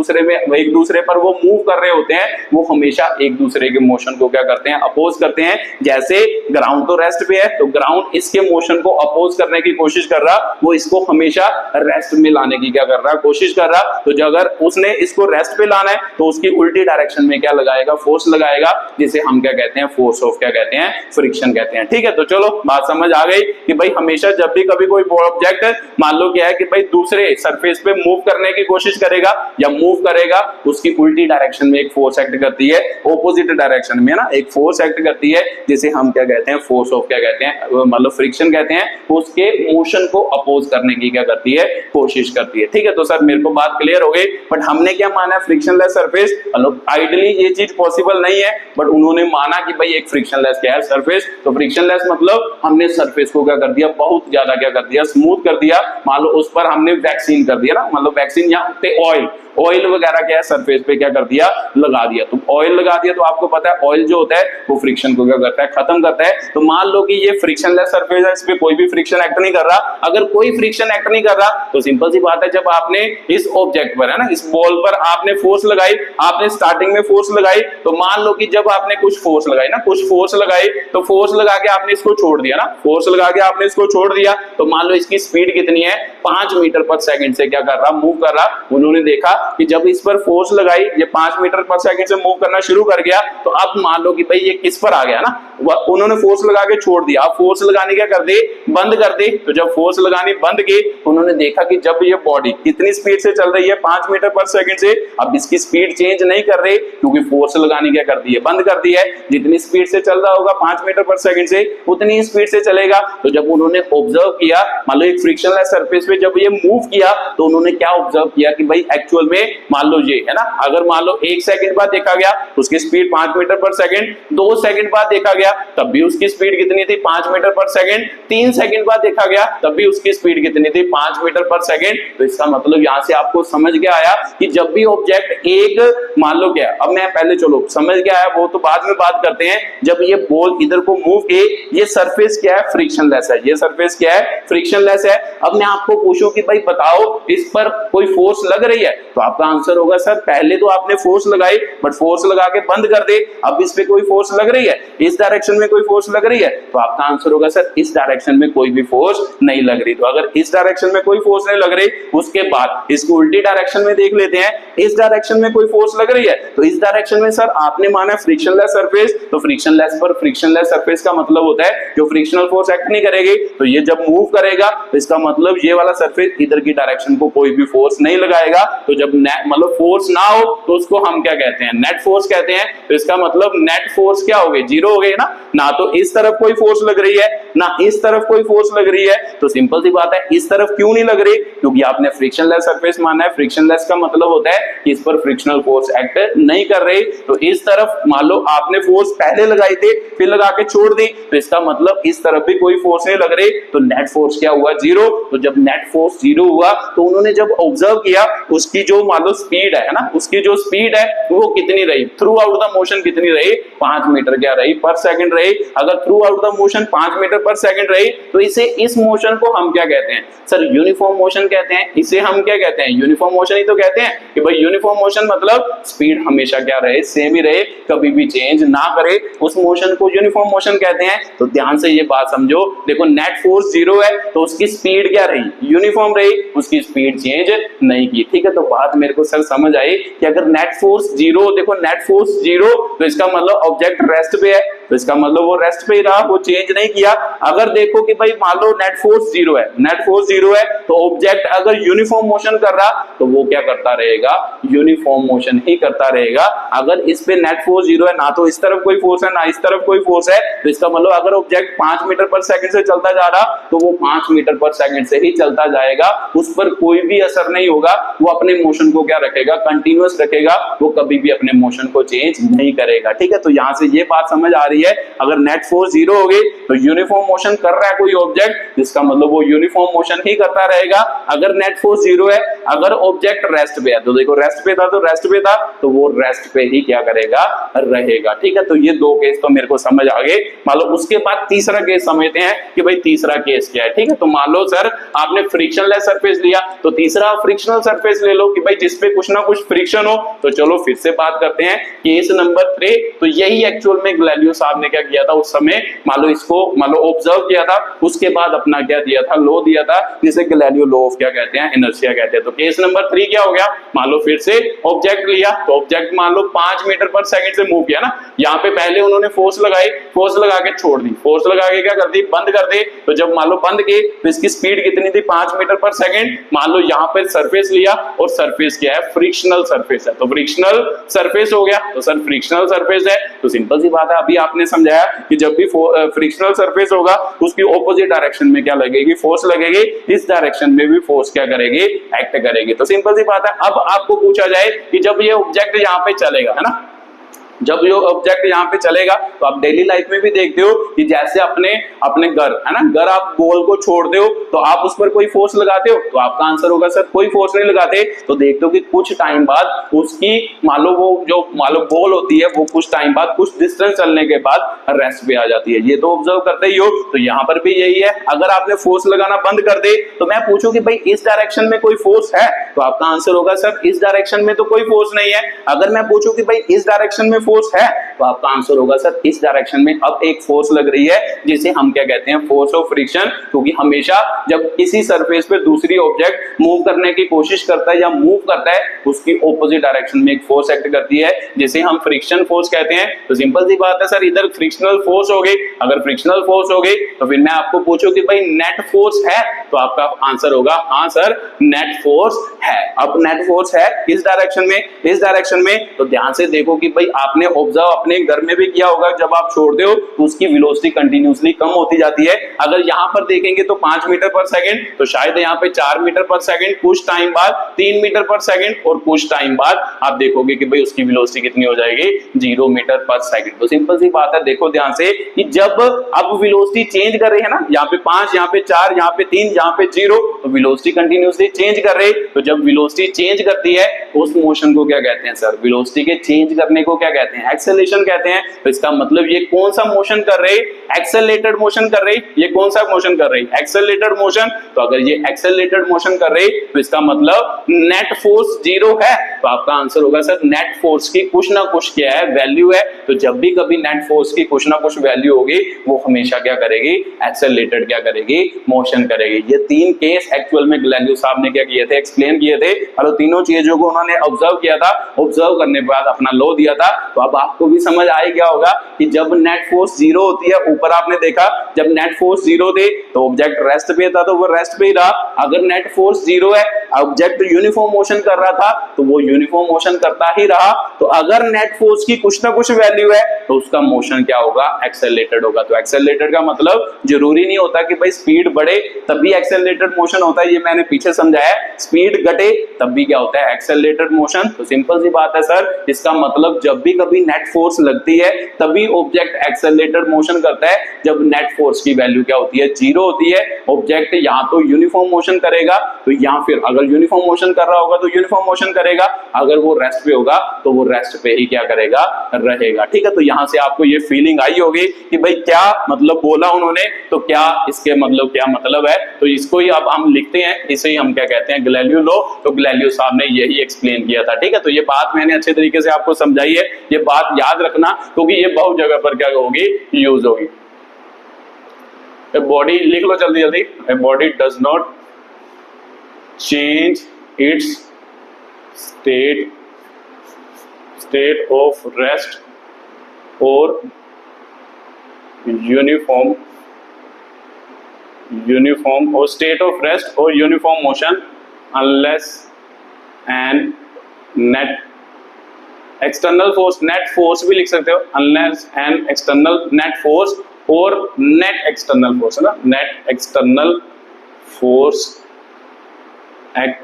दूसरे पर वो मूव कर रहे होते हैं, वो हमेशा एक दूसरे के मोशन को क्या करते हैं, अपोज करते हैं। जैसे ग्राउंड तो रेस्ट पे है, तो ग्राउंड इसके मोशन को अपोज करने की कोशिश कर रहा, वो इसको हमेशा रेस्ट में लाने की क्या कर रहा, कोशिश कर रहा। तो अगर उसने इसको रेस्ट पे लाना है, तो उसकी उल्टी डायरेक्शन में क्या लगाएगा, फोर्स लगाएगा, जिसे हम क्या कहते हैं, फोर्स ऑफ क्या कहते हैं, फ्रिक्शन कहते हैं। ठीक है, तो चलो बात समझ आ गई कि भाई हमेशा जब भी कभी कोई ऑब्जेक्ट मान लो क्या है कि भाई दूसरे सरफेस पे मूव करने की कोशिश करेगा या मूव करेगा, उसकी उल्टी डायरेक्शन में एक फोर्स एक्ट करती है, ऑपोजिट डायरेक्शन में ना एक फोर्स एक्ट करती है, जिसे हम क्या कहते हैं, फोर्स ऑफ क्या कहते हैं, मतलब फ्रिक्शन कहते हैं। उसके मोशन को अपोज करने की क्या करती है, कोशिश करती है। ठीक है, तो सर मेरे को बात क्लियर हो गई। बट हमने क्या माना है, फ्रिक्शनलेस सरफेस। मतलब आइडियली ये चीज पॉसिबल नहीं है, बट उन्होंने माना कि भाई एक फ्रिक्शनलेस क्या है, सरफेस। तो फ्रिक्शनलेस मतलब हमने सरफेस को क्या कर दिया, बहुत ज्यादा क्या कर दिया, स्मूथ कर दिया। मान लो उस पर हमने वैक्सीन कर दिया ना, मतलब वैक्सीन यहाँ पे ऑयल वगैरह क्या है, सरफेस पे क्या कर दिया, लगा दिया। तो ऑयल लगा दिया, तो आपको पता है ऑयल जो होता है वो फ्रिक्शन को क्या करता है, खत्म करता है। तो मान लो कि ये फ्रिक्शनलेस सरफेस है, इस पे कोई भी फ्रिक्शन एक्ट नहीं कर रहा। अगर कोई फ्रिक्शन एक्ट नहीं कर रहा, तो सिंपल सी बात है, जब आपने इस ऑब्जेक्ट पर है ना, इस बॉल पर आपने फोर्स लगाई, आपने स्टार्टिंग में फोर्स लगाई, तो मान लो कि जब आपने कुछ फोर्स लगाई ना, कुछ फोर्स लगाई, तो फोर्स लगा के आपने इसको छोड़ दिया ना, फोर्स लगा के आपने इसको छोड़ दिया, तो मान लो इसकी स्पीड कितनी है, 5 मीटर पर सेकंड से क्या कर रहा, मूव कर रहा। उन्होंने देखा कि जब इस पर फोर्स लगाई, ये 5 मीटर पर सेकंड से मूव करना शुरू कर गया, तो अब मान लो कि भाई ये किस पर आ गया ना, उन्होंने फोर्स लगा के छोड़ दिया। अब फोर्स लगाने क्या कर दे, बंद कर दे। तो जब फोर्स लगानी बंद की, उन्होंने देखा कि जब ये बॉडी कितनी स्पीड से चल रही है, 5 मीटर पर सेकंड से, अब इसकी स्पीड चेंज नहीं कर रही, क्योंकि फोर्स लगानी क्या कर दी है, बंद कर दी है। जितनी स्पीड से चल रहा होगा 5 मीटर पर सेकंड से, उतनी स्पीड से चलेगा। तो जब उन्होंने ऑब्जर्व किया, मान लो एक फ्रिक्शनलेस सरफेस पे जब ये मूव किया, तो उन्होंने क्या ऑब्जर्व किया कि भाई एक्चुअल में मान लो ये है ना, अगर मान लो 1 सेकंड बाद देखा गया उसकी speed 5 metre per second, 2 second बाद देखा गया तब भी उसकी स्पीड कितनी थी, 5 मीटर पर सेकंड, 3 सेकंड बाद देखा गया तब भी उसकी स्पीड कितनी थी, 5 मीटर पर सेकंड। तो इसका मतलब यहां से आपको समझ के आया कि जब भी ऑब्जेक्ट एक मान लो क्या, अब मैं पहले चलो समझ के आया, वो तो बाद में बात करते हैं। जब ये बॉल इधर को मूव किए, ये सरफेस क्या है, फ्रिक्शनलेस है। ये सरफेस क्या है, फ्रिक्शनलेस है। अब मैं आपको पूछूं कि भाई बताओ इस पर कोई फोर्स लग रही है, तो आपका आंसर होगा सर पहले तो आपने फोर्स लगाई, बट फोर्स लगा के बंद कर दे, अब इस पे कोई फोर्स लग रही है, इस डायरेक्शन में कोई फोर्स लग रही है, तो आपका आंसर होगा सर इस डायरेक्शन में कोई भी फोर्स नहीं लग रही। तो अगर इस डायरेक्शन में कोई फोर्स नहीं लग रही, उसके बाद इसको उल्टी डायरेक्शन में देख लेते हैं, इस डायरेक्शन में कोई फोर्स लग रही है, तो इस डायरेक्शन में सर आपने माना है फ्रिक्शनलेस सरफेस, तो फ्रिक्शनलेस पर फ्रिक्शनलेस सरफेस का मतलब होता है जो फ्रिक्शनल फोर्स एक्ट नहीं करेगी, तो ये जब मूव करेगा तो इसका मतलब ये वाला सरफेस इधर की डायरेक्शन को कोई भी फोर्स नहीं लगाएगा। तो जब मतलब फोर्स ना हो तो उसको हम क्या कहते हैं, नेट फोर्स कहते हैं। तो इसका मतलब नेट फोर्स क्या हो गई, जीरो हो गई ना तो इस तरफ कोई फोर्स लग रही है ना इस तरफ कोई फोर्स लग रही है। तो सिंपल सी बात है, इस तरफ क्यों नहीं लग रही, क्योंकि आपने फ्रिक्शनलेस सरफेस माना है। फ्रिक्शनलेस का मतलब होता है कि इस पर फ्रिक्शनल फोर्स एक्ट नहीं कर रही। तो इस तरफ मान लो आपने फोर्स पहले लगाई थी फिर लगा के छोड़ दी, तो इसका मतलब इस तरफ भी कोई फोर्स नहीं लग रही, तो नेट फोर्स क्या हुआ, जीरो। तो जब नेट फोर्स जीरो हुआ तो उन्होंने जब ऑब्जर्व किया उसकी जो मान लो स्पीड है ना, उसकी जो स्पीड है वो कितनी रही, थ्रू आउट द मोशन कितनी रही, 5 मीटर क्या रही पर सेकंड रही। अगर throughout the motion 5 metre per second रही तो इसे इस मोशन को हम क्या कहते हैं सर, यूनिफॉर्म मोशन कहते हैं। इसे हम क्या कहते हैं, यूनिफॉर्म मोशन ही तो कहते हैं कि भाई यूनिफॉर्म मोशन मतलब स्पीड हमेशा क्या रहे, सेम ही रहे, कभी भी चेंज ना करे, उस मोशन को यूनिफॉर्म मोशन कहते हैं। तो ध्यान से ये बात समझो, देखो नेट फोर्स जीरो है तो उसकी स्पीड क्या रही, यूनिफॉर्म रही, उसकी स्पीड चेंज नहीं की। ठीक है, तो बात मेरे को सर समझ आई कि अगर नेट फोर्स जीरो, देखो नेट फोर्स जीरो तो इसका मतलब ऑब्जेक्ट रेस्ट पे है, तो इसका मतलब वो रेस्ट पे ही रहा, वो चेंज नहीं किया। अगर देखो कि भाई मान लो नेट फोर्स जीरो है, नेट फोर्स जीरो है तो ऑब्जेक्ट अगर यूनिफॉर्म मोशन कर रहा तो वो क्या करता रहेगा, यूनिफॉर्म मोशन ही करता रहेगा। अगर इस पे नेट फोर्स जीरो है, ना तो इस तरफ कोई फोर्स है ना इस तरफ कोई फोर्स है, तो इसका मतलब अगर ऑब्जेक्ट 5 मीटर पर सेकंड से चलता जा रहा तो वो 5 मीटर पर सेकंड से ही चलता जाएगा, उस पर कोई भी असर नहीं होगा, वो अपने मोशन को क्या रखेगा, कंटिन्यूअस रखेगा, वो कभी भी अपने मोशन को चेंज नहीं करेगा। ठीक है, तो यहां से ये बात समझ आ रही है, अगर नेट फोर्स जीरो हो गई तो यूनिफॉर्म मोशन कर रहा है कोई ऑब्जेक्ट, जिसका मतलब वो यूनिफॉर्म मोशन ही करता रहेगा। अगर नेट फोर्स जीरो है, अगर ऑब्जेक्ट रेस्ट पे है, तो देखो रेस्ट पे था तो रेस्ट पे था तो वो रेस्ट पे ही क्या करेगा, रहेगा। ठीक है, तो ये दो केस तो मेरे को समझ आ गए। मान लो उसके बाद तीसरा केस समझते हैं कि भाई तीसरा केस क्या है। ठीक है, तो मान लो सर आपने फ्रिक्शनलेस सरफेस लिया, तो तीसरा फ्रिक्शनल सरफेस ले लो कि भाई जिसपे कुछ ना कुछ फ्रिक्शन हो। तो चलो फिर से बात करते हैं केस नंबर 3। तो यही एक्चुअल में गैलीलियो साहब ने क्या किया था उस समय, मान लो इसको मान लो ऑब्जर्व किया था, उसके बाद अपना क्या दिया था, लॉ दिया था, जिसे गैलीलियो लॉ ऑफ क्या कहते हैं, इनर्शिया कहते हैं। तो केस नंबर 3 क्या हो गया, मान लो फिर से ऑब्जेक्ट लिया, तो ऑब्जेक्ट मान लो 5 मीटर पर सेकंड से मूव किया ना, यहाँ पे पहले उन्होंने फोर्स लगाई, फोर्स लगा के छोड़ दी, फोर्स लगा के क्या कर दी, बंद कर दी। तो जब मान लो बंद की तो इसकी स्पीड कितनी थी, 5 मीटर पर सेकंड। मान लो यहाँ पे सरफेस लिया और सरफेस क्या है, फ्रिक्शनल सरफेस है, तो फ्रिक्शनल सरफेस हो गया। तो सर फ्रिक्शनल सरफेस है तो सिंपल सी बात है, अभी आपने समझाया कि जब भी फ्रिक्शनल सरफेस होगा उसकी ऑपोजिट डायरेक्शन में क्या लगेगी, फोर्स लगेगी, इस डायरेक्शन में भी फोर्स क्या करेगी, एक्ट करेगी। तो सिंपल सी बात है। अब आपको पूछा जाए कि जब ये ऑब्जेक्ट यहाँ पे चलेगा, है ना, जब ये ऑब्जेक्ट यहाँ पे चलेगा तो आप डेली लाइफ में भी देखते हो कि जैसे अपने घर है ना, घर आप बॉल को छोड़ते हो तो आप उस पर कोई फोर्स लगाते हो, तो आपका आंसर होगा सर कोई फोर्स नहीं लगाते। तो देखते हो कि कुछ टाइम बाद उसकी मान लो वो जो मान लो बॉल होती है वो कुछ टाइम बाद कुछ डिस्टेंस चलने के बाद रेस्ट पे आ जाती है। ये तो ऑब्जर्व करते ही हो। तो यहाँ पर भी यही है, अगर आपने फोर्स लगाना बंद कर दे तो मैं पूछूं कि भाई इस डायरेक्शन में कोई फोर्स है, तो आपका आंसर होगा सर इस डायरेक्शन में तो कोई फोर्स नहीं है। अगर मैं पूछूं कि भाई इस डायरेक्शन में फोर्स है, तो आपका आंसर होगा सर इस डायरेक्शन में अब एक फोर्स लग रही है, जिसे हम क्या कहते हैं, फोर्स ऑफ फ्रिक्शन। क्योंकि हमेशा जब किसी सरफेस पे दूसरी ऑब्जेक्ट मूव करने की कोशिश करता है या मूव करता है, उसकी ऑपोजिट डायरेक्शन में एक फोर्स एक्ट करती है, जिसे हम फ्रिक्शन फोर्स कहते हैं। तो सिंपल सी बात है सर, इधर फ्रिक्शनल फोर्स हो गई, अगर फ्रिक्शनल फोर्स हो गई तो फिर मैं आपको पूछूं कि भाई नेट फोर्स है, तो आपका आंसर होगा हाँ सर नेट फोर्स है। अब नेट फोर्स है किस डायरेक्शन में, इस डायरेक्शन में। तो ध्यान से देखो कि भाई आपने ऑब्जर्व अपने घर में भी किया होगा, जब आप छोड़ते हो तो उसकी वेलोसिटी कंटिन्यूअसली कम होती जाती है। अगर यहां पर देखेंगे तो 5 मीटर पर सेकंड, तो शायद यहां पे 4 मीटर पर सेकंड, कुछ टाइम बाद 3 मीटर पर सेकंड, और कुछ टाइम बाद आप देखोगे कि भाई उसकी वेलोसिटी कितनी हो जाएगी, 0 मीटर पर सेकंड। तो सिंपल सी बात है, देखो ध्यान से कि जब अब वेलोसिटी चेंज कर रही है ना, यहाँ पे 5, यहाँ पे 4, यहाँ पे 3, यहाँ पे 0, तो वेलोसिटी कंटिन्यूअसली चेंज कर रही। तो जब वेलोसिटी चेंज करती है उस मोशन को क्या कहते हैं सर, वेलोसिटी के चेंज करने को क्या कहते हैं, एक्सेलरेशन मोशन कहते हैं। तो इसका मतलब ये कौन सा मोशन कर रही, एक्सेलरेटेड मोशन कर रही। ये कौन सा मोशन कर रही, एक्सेलरेटेड मोशन। तो अगर ये एक्सेलरेटेड मोशन कर रही तो इसका मतलब नेट फोर्स जीरो है। तो आपका आंसर होगा सर नेट फोर्स की कुछ ना कुछ क्या है, वैल्यू है। तो जब भी कभी नेट फोर्स की कुछ ना कुछ वैल्यू होगी वो हमेशा क्या करेगी, एक्सेलरेटेड क्या करेगी, मोशन करेगी। ये तीन केस एक्चुअल में गैलीलियो साहब ने क्या किए थे, एक्सप्लेन किए थे, और तीनों चीजों को उन्होंने ऑब्जर्व किया था। ऑब्जर्व करने के बाद अपना लॉ दिया था। तो अब आपको भी समझ आ गया होगा कि जब नेट फोर्स जीरो होती है, ऊपर आपने देखा जब नेट फोर्स जीरो थे तो ऑब्जेक्ट रेस्ट पे था, तो वो रेस्ट पे ही रहा। अगर नेट फोर्स जीरो है, ऑब्जेक्ट यूनिफॉर्म मोशन कर रहा था तो वो यूनिफॉर्म मोशन करता ही रहा। तो अगर नेट फोर्स की कुछ ना कुछ वैल्यू है तो उसका मोशन क्या होगा, एक्सेलरेटेड होगा। तो एक्सेलरेटेड का मतलब जरूरी नहीं होता कि भाई स्पीड बढ़े तब भी एक्सेलरेटेड मोशन होता है, ये मैंने पीछे समझाया। स्पीड घटे तब भी क्या होता है, एक्सेलरेटेड मोशन। तो सिंपल सी बात है सर, इसका मतलब जब भी कभी नेट फोर्स लगती है तभी ऑब्जेक्ट एक्सेलरेटेड मोशन करता है। जब नेट फोर्स की वैल्यू क्या होती है, जीरो होती है, ऑब्जेक्ट या तो यूनिफॉर्म मोशन करेगा, तो या फिर अगर यूनिफॉर्म मोशन कर रहा होगा तो यूनिफॉर्म मोशन करेगा, अगर वो रेस्ट पे होगा तो वो रेस्ट पे ही क्या करेगा, रहेगा। ठीक है, तो यहां से आपको ये फीलिंग आई होगी कि भाई क्या मतलब बोला उन्होंने, तो क्या इसके मतलब क्या मतलब है। तो इसको ही अब हम लिखते हैं, इसे ही हम क्या कहते हैं, गैलीलियो लॉ। तो गैलीलियो साहब ने यही एक्सप्लेन किया था। ठीक है, तो ये बात मैंने अच्छे तरीके से आपको समझाई है, ये बात याद रखना क्योंकि ये बहुत जगह पर क्या होगी, यूज होगी। बॉडी लिख लो जल्दी जल्दी। A body does not change its state of rest or uniform or state of rest or uniform motion unless an net external force, net force भी लिख सकते हो, unless an external net force और net external force है ना, net external force act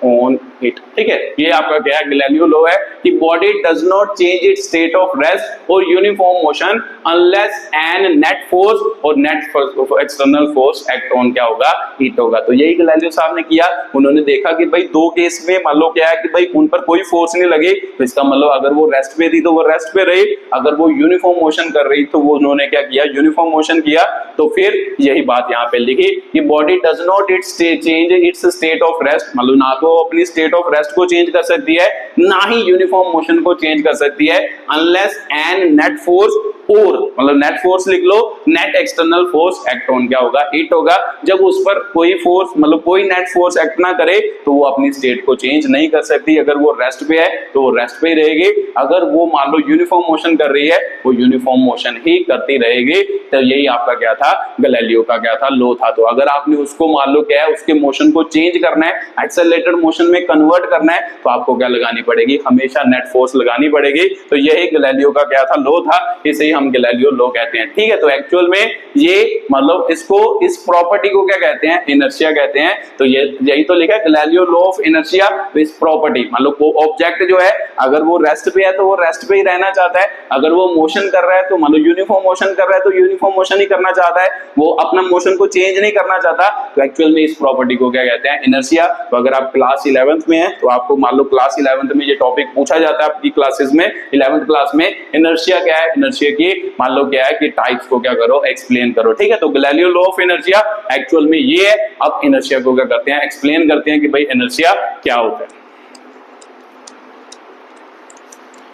on it। ठीक है, ये आपका क्या है, गैलीलियो लॉ है कि body does not change its state of rest और uniform motion unless an net force और net external force act on क्या होगा, इट होगा। तो यही गैलीलियो साहब ने किया। उन्होंने देखा कि भाई दो केस में मान लो क्या है कि भाई उन पर कोई फोर्स नहीं लगी, तो इसका मतलब अगर वो रेस्ट पे थी तो वो रेस्ट पे रही, अगर वो यूनिफॉर्म मोशन कर रही तो वो उन्होंने क्या किया, यूनिफॉर्म मोशन किया। तो फिर यही बात यहाँ पे लिखी कि body does not change its state of rest, मतलब ना तो अपनी स्टेट ऑफ रेस्ट को चेंज कर सकती है ना ही यूनिफॉर्म मोशन को चेंज कर सकती है, अनलेस एन नेट फोर्स और मतलब नेट फोर्स लिख लो, net external force act on क्या होगा, इट होगा। जब उस पर कोई फोर्स मतलब कोई नेट फोर्स एक्ट ना करे तो वो अपनी स्टेट को चेंज नहीं कर सकती। अगर वो रेस्ट पे है तो वो रेस्ट पे ही रहेगी, अगर वो मान लो यूनिफॉर्म मोशन कर रही है वो यूनिफॉर्म मोशन ही करती रहेगी। तो यही आपका क्या था, गैलीलियो का क्या था, लॉ था। तो अगर आपने उसको मान लो क्या है, उसके मोशन को चेंज करना है, एक्सेलरेटेड मोशन में कन्वर्ट करना है, तो आपको क्या लगानी पड़ेगी, हमेशा नेट फोर्स लगानी पड़ेगी। तो यही गैलीलियो का क्या था, लॉ था, इसे हम गैलीलियो लॉ कहते हैं। ठीक है, तो एक्चुअल में ये मतलब इसको, इस प्रॉपर्टी को क्या कहते हैं, इनर्शिया कहते हैं। तो ये यही तो लिखा है गैलीलियो लॉ ऑफ इनर्शिया। तो इस प्रॉपर्टी मतलब वो ऑब्जेक्ट जो है अगर वो रेस्ट पे है तो वो रेस्ट पे ही रहना चाहता है, अगर वो मोशन कर रहा है तो मतलब यूनिफॉर्म मोशन कर रहा है तो यूनिफॉर्म मोशन ही करना चाहता है, वो अपना मोशन को चेंज नहीं करना चाहता। तो एक्चुअल में इस प्रॉपर्टी को क्या कहते हैं, इनर्शिया। तो अगर आप क्लास 11th में है तो आपको मान लो क्लास 11th में ये टॉपिक पूछा जाता है आपकी क्लासेस में, 11th क्लास में, इनर्शिया क्या है, इनर्शिया की मान लो क्या है कि टाइप्स को क्या करो, एक्सप्लेन करो। ठीक है, तो Galileo law of inertia actual में ये है। अब इनर्शिया को क्या करते हैं, एक्सप्लेन करते हैं कि भाई इनर्शिया क्या होता है।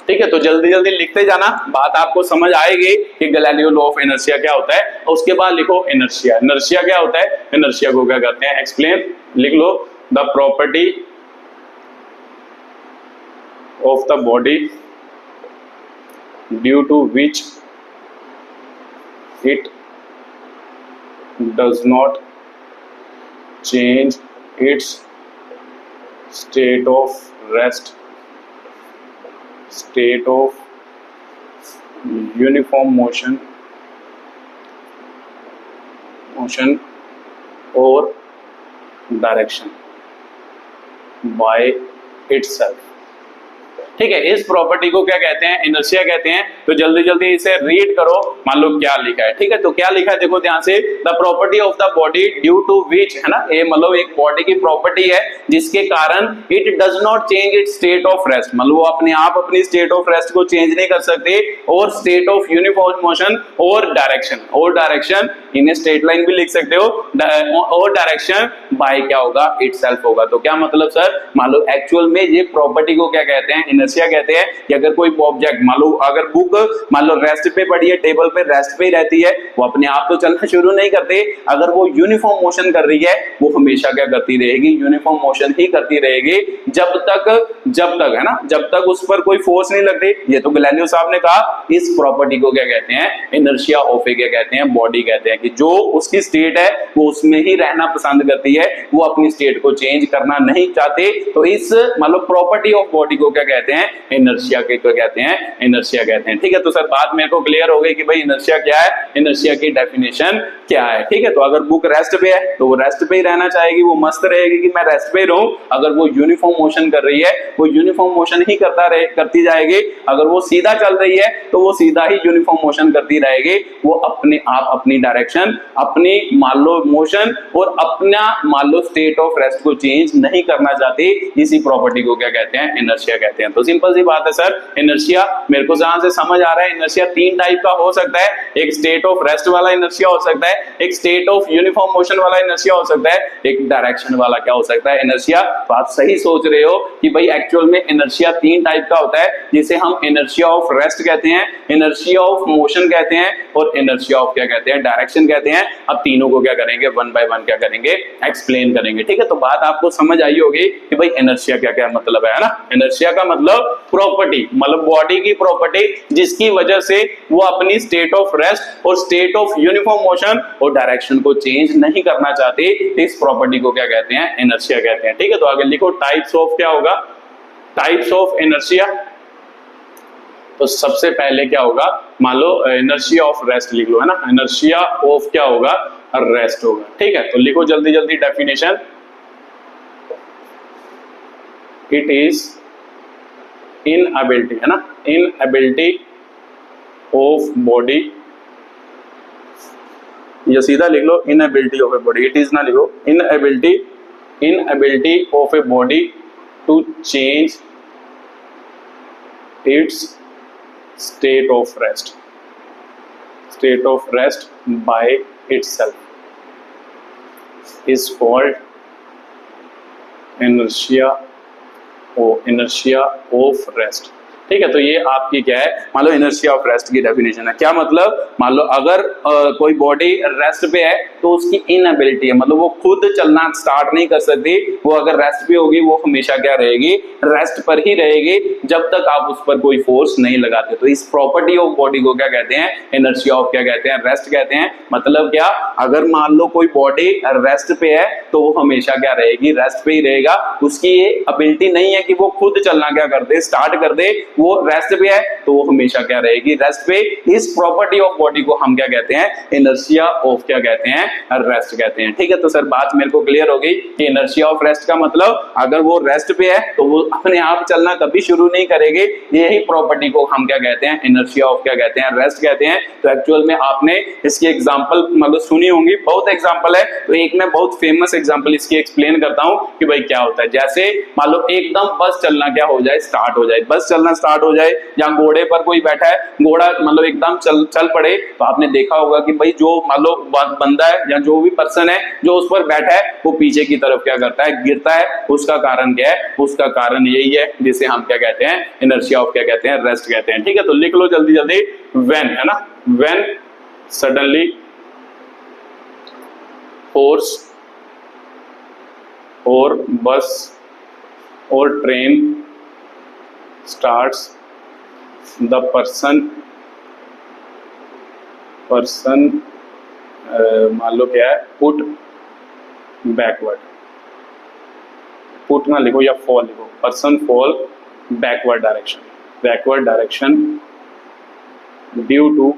ठीक है, तो जल्दी जल्दी लिखते जाना, बात आपको समझ आएगी कि गैलीलियो लॉ ऑफ इनर्शिया क्या होता है। और उसके बाद लिखो इनर्शिया, इनर्शिया क्या होता है, इनर्शिया को क्या कहते हैं, एक्सप्लेन लिख लो, the property of the body due to which it does not change its state of rest, state of uniform motion or direction by itself। ठीक है, इस प्रॉपर्टी को क्या कहते हैं, इनर्शिया कहते हैं। तो जल्दी जल्दी इसे रीड करो, मान लो क्या लिखा है। ठीक है, तो क्या लिखा है देखो ध्यान से, the property of the body due to which, है ना, ये मतलब एक बॉडी की प्रॉपर्टी है जिसके कारण it does not change its state of rest, मतलब वो अपने आप अपनी स्टेट ऑफ रेस्ट को चेंज नहीं कर सकते, और स्टेट ऑफ यूनिफॉर्म मोशन और डायरेक्शन इन्हें स्ट्रेट लाइन भी लिख सकते हो, और डायरेक्शन बाय क्या होगा, इटसेल्फ होगा। तो क्या मतलब सर, मान लो एक्चुअल में ये प्रॉपर्टी को क्या कहते हैं, इनर्शिया कहते हैं कि अगर कोई ऑब्जेक्ट, मान लो अगर बुक मान लो रेस्ट पे पड़ी है, टेबल पे रेस्ट पे ही रहती है, वो अपने आप तो चलना शुरू नहीं करते, अगर वो यूनिफॉर्म मोशन कर रही है वो हमेशा क्या करती रहेगी, यूनिफॉर्म मोशन ही करती रहेगी जब तक है ना, जब तक उस पर कोई फोर्स नहीं लगती। ये तो गैलीलियो साहब ने कहा। इस प्रॉपर्टी को क्या कहते हैं, इनर्शिया ऑफ ए क्या कहते हैं, बॉडी कहते हैं, कि जो उसकी स्टेट है वो उसमें ही रहना पसंद करती है, वो अपनी स्टेट को चेंज करना नहीं चाहते। तो इस मतलब प्रॉपर्टी ऑफ बॉडी को क्या कहते हैं, इनर्शिया के क्या कहते हैं, इनर्शिया कहते हैं। ठीक है, तो सर बात मेरे को क्लियर हो गई कि भाई इनर्शिया क्या है, इनर्शिया की डेफिनेशन क्या है। ठीक है, तो अगर बुक रेस्ट पे है तो वो रेस्ट पे ही रहना चाहेगी, वो मस्त रहेगी कि मैं रेस्ट पे ही रहूं। अगर वो यूनिफॉर्म मोशन कर रही है वो यूनिफॉर्म मोशन ही करती जाएगी, अगर वो सीधा चल रही है तो वो सीधा ही यूनिफॉर्म मोशन करती रहेगी, वो अपने आप अपनी डायरेक्शन, अपनी मान लो मोशन और अपना मान लो स्टेट ऑफ रेस्ट को चेंज नहीं करना चाहती। इसी प्रॉपर्टी को क्या कहते हैं, इनर्शिया कहते हैं। तो सिंपल सी बात है सर, इनर्शिया मेरे को जहां से समझ आ रहा है, इनर्शिया तीन टाइप का हो सकता है, एक स्टेट ऑफ रेस्ट वाला इनर्शिया हो सकता है, एक स्टेट ऑफ यूनिफॉर्म मोशन वाला इनर्शिया हो सकता है, एक डायरेक्शन वाला क्या हो सकता है, इनर्शिया। तो आप सही सोच रहे हो कि भाई एक्चुअल में इनर्शिया तीन टाइप का होता है, जिसे हम इनर्शिया ऑफ रेस्ट कहते हैं, इनर्शिया ऑफ मोशन कहते हैं, और इनर्शिया ऑफ क्या कहते हैं, डायरेक्शन कहते हैं। अब तीनों को क्या करेंगे, वन बाय वन क्या करेंगे, एक्सप्लेन करेंगे। ठीक है, तो बात आपको समझ आई होगी कि भाई इनर्शिया क्या क्या मतलब है ना। इनर्शिया का मतलब प्रॉपर्टी, मतलब बॉडी की प्रॉपर्टी जिसकी वजह से वो अपनी स्टेट ऑफ रेस्ट और स्टेट ऑफ यूनिफॉर्म मोशन और डायरेक्शन को चेंज नहीं करना चाहते। इस प्रॉपर्टी को क्या कहते हैं, इनर्शिया कहते हैं। ठीक है, तो आगे लिखो टाइप्स ऑफ क्या होगा, टाइप्स ऑफ इनर्शिया। तो सबसे पहले क्या होगा, मान लो इनर्शिया ऑफ रेस्ट लिख लो, है ना, इनर्शिया ऑफ क्या होगा, रेस्ट होगा। ठीक है, तो लिखो जल्दी जल्दी डेफिनेशन, इट इज इनएबिलिटी, है ना, इनएबिलिटी ऑफ बॉडी, या सीधा लिख लो inability of a body, it is ना लिखो, inability of a body to change its state of rest by itself is called inertia of rest। ठीक है, तो ये आपकी क्या है, मान लो इनर्शिया ऑफ रेस्ट की डेफिनेशन है। क्या मतलब, मान लो अगर कोई बॉडी रेस्ट पे है तो उसकी इनएबिलिटी है, मतलब वो खुद चलना स्टार्ट नहीं कर सकती, वो अगर रेस्ट पे होगी वो हमेशा क्या रहेगी, रेस्ट पर ही रहेगी जब तक आप उस पर कोई फोर्स नहीं लगाते। तो इस प्रॉपर्टी ऑफ बॉडी को क्या कहते हैं, इनर्शिया ऑफ क्या कहते हैं, रेस्ट कहते हैं। मतलब क्या, अगर मान लो कोई बॉडी रेस्ट पे है तो वो हमेशा क्या रहेगी, रेस्ट पे ही रहेगा, उसकी ये एबिलिटी नहीं है कि वो खुद चलना क्या कर दे, स्टार्ट कर दे, वो रेस्ट पे है तो वो हमेशा क्या रहेगी, रेस्ट पे। इस प्रॉपर्टी ऑफ बॉडी को हम क्या कहते हैं, इनर्शिया ऑफ क्या कहते हैं, रेस्ट कहते हैं। ठीक है, तो सर बात मेरे को क्लियर हो गई कि इनर्शिया ऑफ रेस्ट का मतलब अगर वो रेस्ट पे है तो वो अपने आप चलना कभी शुरू नहीं करेगी, यही प्रॉपर्टी को हम क्या कहते हैं, इनर्शिया ऑफ क्या कहते हैं, रेस्ट कहते हैं। तो एक्चुअल में आपने इसकी एग्जांपल मतलब सुनी होंगी, बहुत एग्जांपल है, तो एक मैं बहुत फेमस एग्जांपल इसकी एक्सप्लेन करता हूं कि भाई क्या होता है। जैसे मान लो एकदम बस चलना क्या हो जाए, स्टार्ट हो जाए, बस चलना स्टार्ट हो जाए, या घोड़े पर कोई बैठा है, घोड़ा मतलब एकदम चल पड़े, तो आपने देखा होगा कि भाई जो मान लो बंदा है या जो भी पर्सन है जो उस पर बैठा है वो पीछे की तरफ क्या करता है, गिरता है। उसका कारण क्या है, उसका कारण यही है जिसे हम क्या कहते हैं, इनर्शिया ऑफ क्या कहते हैं, रेस्ट कहते हैं। ठीक है, तो लिख लो जल्दी जल्दी, व्हेन, है ना, व्हेन सडनली फोर्स और बस और ट्रेन starts, the person मान लो क्या है, put backward, put ना लिखो या fall लिखो, person fall backward direction due to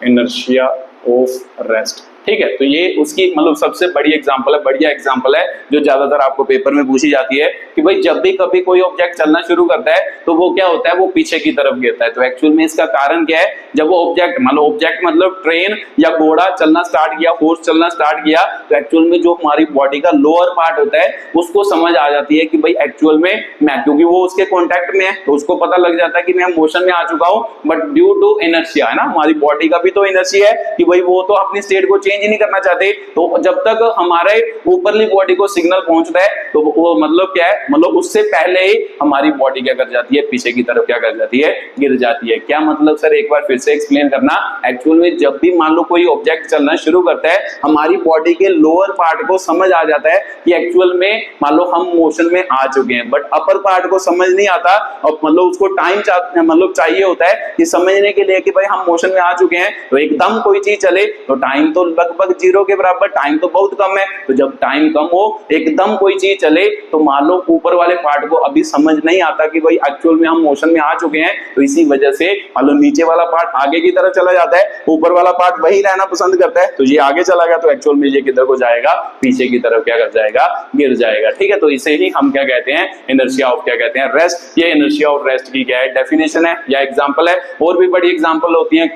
inertia of rest। ठीक है, तो ये उसकी मतलब सबसे बड़ी एग्जांपल है, बढ़िया एग्जांपल है जो ज्यादातर आपको पेपर में पूछी जाती है कि भाई जब भी कभी कोई ऑब्जेक्ट चलना शुरू करता है तो वो क्या होता है, वो पीछे की तरफ गिरता है। तो एक्चुअल में इसका कारण क्या है, जब वो ऑब्जेक्ट मतलब ट्रेन या घोड़ा चलना स्टार्ट किया, हॉर्स चलना स्टार्ट किया, तो एक्चुअल में जो हमारी बॉडी का लोअर पार्ट होता है उसको समझ आ जाती है कि भाई एक्चुअल में मैं, क्योंकि वो उसके कांटेक्ट में है तो उसको पता लग जाता है कि मैं मोशन में आ चुका हूं, बट ड्यू टू इनर्शिया, है ना, हमारी बॉडी का भी तो इनर्शिया है कि भाई वो तो अपनी स्टेट को चेंज ही नहीं करना चाहते। तो जब तक हमारे ऊपरली बॉडी को सिग्नल पहुंचता है तो वो मतलब क्या है, मतलब उससे पहले ही हमारी बॉडी क्या कर जाती है, पीछे की तरफ क्या कर जाती है, गिर जाती है। क्या मतलब सर, एक बार फिर से एक्सप्लेन करना। एक्चुअल में जब भी मान लो कोई ऑब्जेक्ट चलना शुरू करता है, हमारी बॉडी के लोअर पार्ट को समझ आ जाता है कि एक्चुअल में मान लो हम मोशन में आ चुके हैं, बट अपर पार्ट को समझ नहीं आता और मतलब उसको टाइम चाहिए होता है कि समझने के लिए कि भाई हम मोशन में आ चुके हैं। तो एकदम कोई चीज चले तो टाइम तो लगभग 0 के बराबर, टाइम तो बहुत कम है। तो जब टाइम कम हो, एकदम कोई चीज चले, तो मान लो ऊपर वाले पार्ट को अभी समझ नहीं आता कि भाई एक्चुअल में हम मोशन में आ चुके हैं, तो इसी वजह से मान लो नीचे वाला पार्ट आगे की तरफ चला जाता है, ऊपर वाला पार्ट वही रहना पसंद करता है, तो ये आगे चला गया, तो एक्चुअल में ये किधर को जाएगा, पीछे की तरफ क्या कर जाएगा, गिर जाएगा। ठीक है, तो इसे ही हम क्या कहते हैं, इनर्शिया ऑफ क्या कहते हैं, रेस्ट। ये इनर्शिया ऑफ रेस्ट की क्या है, डेफिनेशन है या एग्जांपल है। और भी बड़ी एग्जांपल होती है,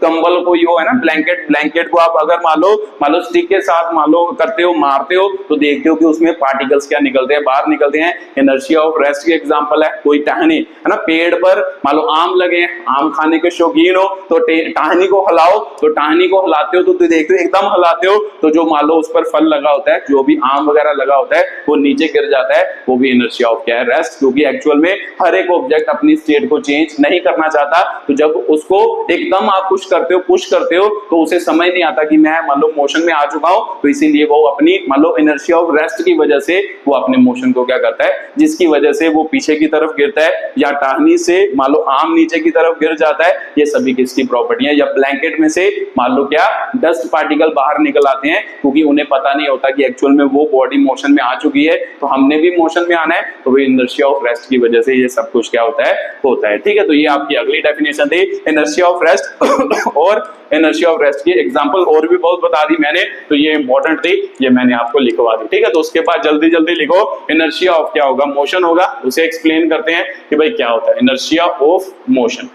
कंबल को यो है ना, ब्लैंकेट को आप अगर मान लो स्टिक के साथ मान लो करते हो, मारते हो, तो देखते हो कि उसमें पार्टिकल्स क्या निकलते हैं, बाहर निकलते हैं। इनर्शिया ऑफ रेस्ट की एग्जांपल है कोई टहनी, है ना, पेड़ पर मान लो आम लगे, आम खाने के शौकीन हो तो टहनी को हिलाओ, तो टहनी को हिलाते हो तो देखते हो एकदम हिलाते हो तो जो मान लो उस पर फल लगा होता है, जो भी आम वगैरह लगा होता है, वो नीचे गिर जाता है। वो भी इनर्शिया ऑफ क्या है, रेस्ट। क्योंकि एक्चुअल में हर एक ऑब्जेक्ट अपनी स्टेट को चेंज नहीं करना चाहता, तो जब उसको एकदम आप पुश करते हो तो उसे समझ नहीं आता कि मैं मान लो मोशन में आ चुका हूं, तो इसीलिए वो अपनी मान लो इनर्शिया ऑफ रेस्ट की वजह से वो अपने मोशन को क्या करता है, जिसकी वजह से वो पीछे की तरफ गिरता है, या टहनी से मान लो आम नीचे की तरफ गिर जाता है। ये सभी किसकी प्रॉपर्टी है, या ब्लैंकेट में से मान लो क्या डस्ट पार्टिकल बाहर निकल आते हैं, क्योंकि उन्हें पता नहीं होता कि एक्चुअल में वो बॉडी मोशन में आ चुकी है, तो हमने भी मोशन में आना है, तो वो इनर्शिया ऑफ रेस्ट की वजह से ये सब कुछ क्या होता है। ठीक है, तो ये आपकी अगली डेफिनेशन थी इनर्शिया ऑफ रेस्ट। और इनर्शिया ऑफ रेस्ट की एग्जांपल और भी बहुत बता दी मैंने, तो ये इंपॉर्टेंट थी, ये मैंने आपको लिखवा दी। ठीक है, तो उसके बाद जल्दी जल्दी लिखो, इनर्शिया ऑफ क्या होगा, मोशन होगा। उसे एक्सप्लेन करते हैं कि भाई क्या होता है इनर्शिया ऑफ मोशन।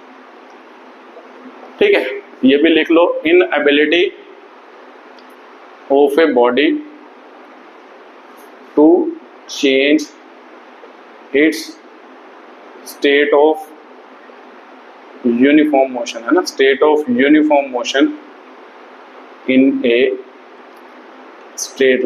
ठीक है, ये भी लिख लो, inability of a body to change its state of uniform motion, है ना, state of uniform motion in a straight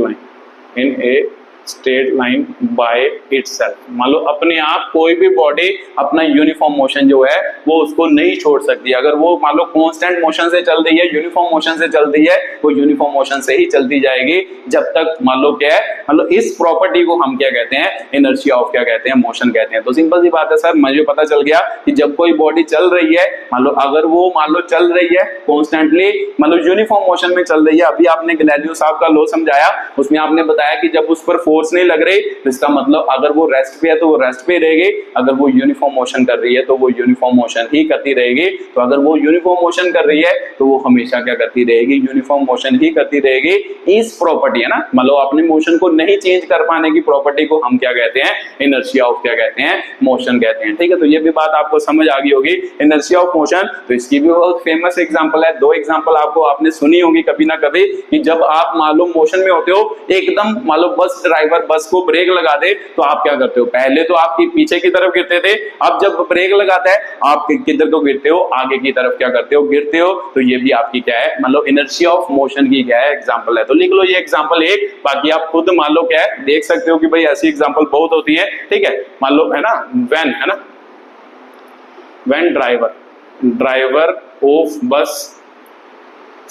line by itself. मान लो अपने आप कोई भी बॉडी अपना यूनिफॉर्म मोशन जो है वो उसको नहीं छोड़ सकती। अगर वो मान लो कांस्टेंट मोशन से चल रही है, यूनिफॉर्म मोशन से चल रही है, वो यूनिफॉर्म मोशन से ही चलती जाएगी जब तक मान लो क्या है, मान लो इस प्रॉपर्टी को हम क्या कहते हैं, इनर्शिया ऑफ क्या कहते हैं, मोशन कहते हैं। तो सिंपल सी बात है सर, मुझे पता चल गया कि जब कोई बॉडी चल रही है, मान लो अगर वो मान लो चल रही है कॉन्स्टेंटली, मान लो यूनिफॉर्म मोशन में चल रही है। अभी आपने गैलीलियो साहब का लॉ समझाया, उसमें आपने बताया कि जब उस पर फोर्स नहीं लग रही, तो इसका मतलब अगर वो रेस्ट पे है तो वो रेस्ट पे रहेगी, अगर वो यूनिफॉर्म मोशन कर रही है तो वो यूनिफॉर्म मोशन ही करती रहेगी। तो अगर वो यूनिफॉर्म मोशन कर रही है तो वो हमेशा क्या करती रहेगी, यूनिफॉर्म मोशन ही करती रहेगी। इस प्रॉपर्टी है ना, मतलब अपने मोशन को नहीं चेंज कर पाने की प्रॉपर्टी को हम क्या कहते हैं, इनर्शिया ऑफ क्या कहते हैं, मोशन कहते हैं। ठीक है, तो ये भी बात आपको समझ आ गई होगी, इनर्शिया ऑफ मोशन। तो इसकी भी बहुत फेमस एग्जांपल है, दो एग्जांपल आपने सुनी होगी कभी ना कभी, कि जब आप मालूम मोशन में होते हो, एकदम मालूम बस ड्राइवर बस को ब्रेक लगा दे, तो आप क्या करते हो, पहले तो आपकी पीछे की तरफ गिरते थे, अब जब ब्रेक लगाता है आप किधर को गिरते हो, आगे की तरफ क्या करते हो, गिरते हो। तो ये भी आपकी क्या है, मतलब इनर्शिया ऑफ मोशन की क्या है, एग्जांपल है। तो लिख लो ये एग्जांपल एक, बाकी आप खुद मान लो क्या है, देख सकते हो कि भाई ऐसी एग्जांपल बहुत होती है। ठीक है, मान लो है ना, व्हेन, है ना, व्हेन ड्राइवर ऑफ बस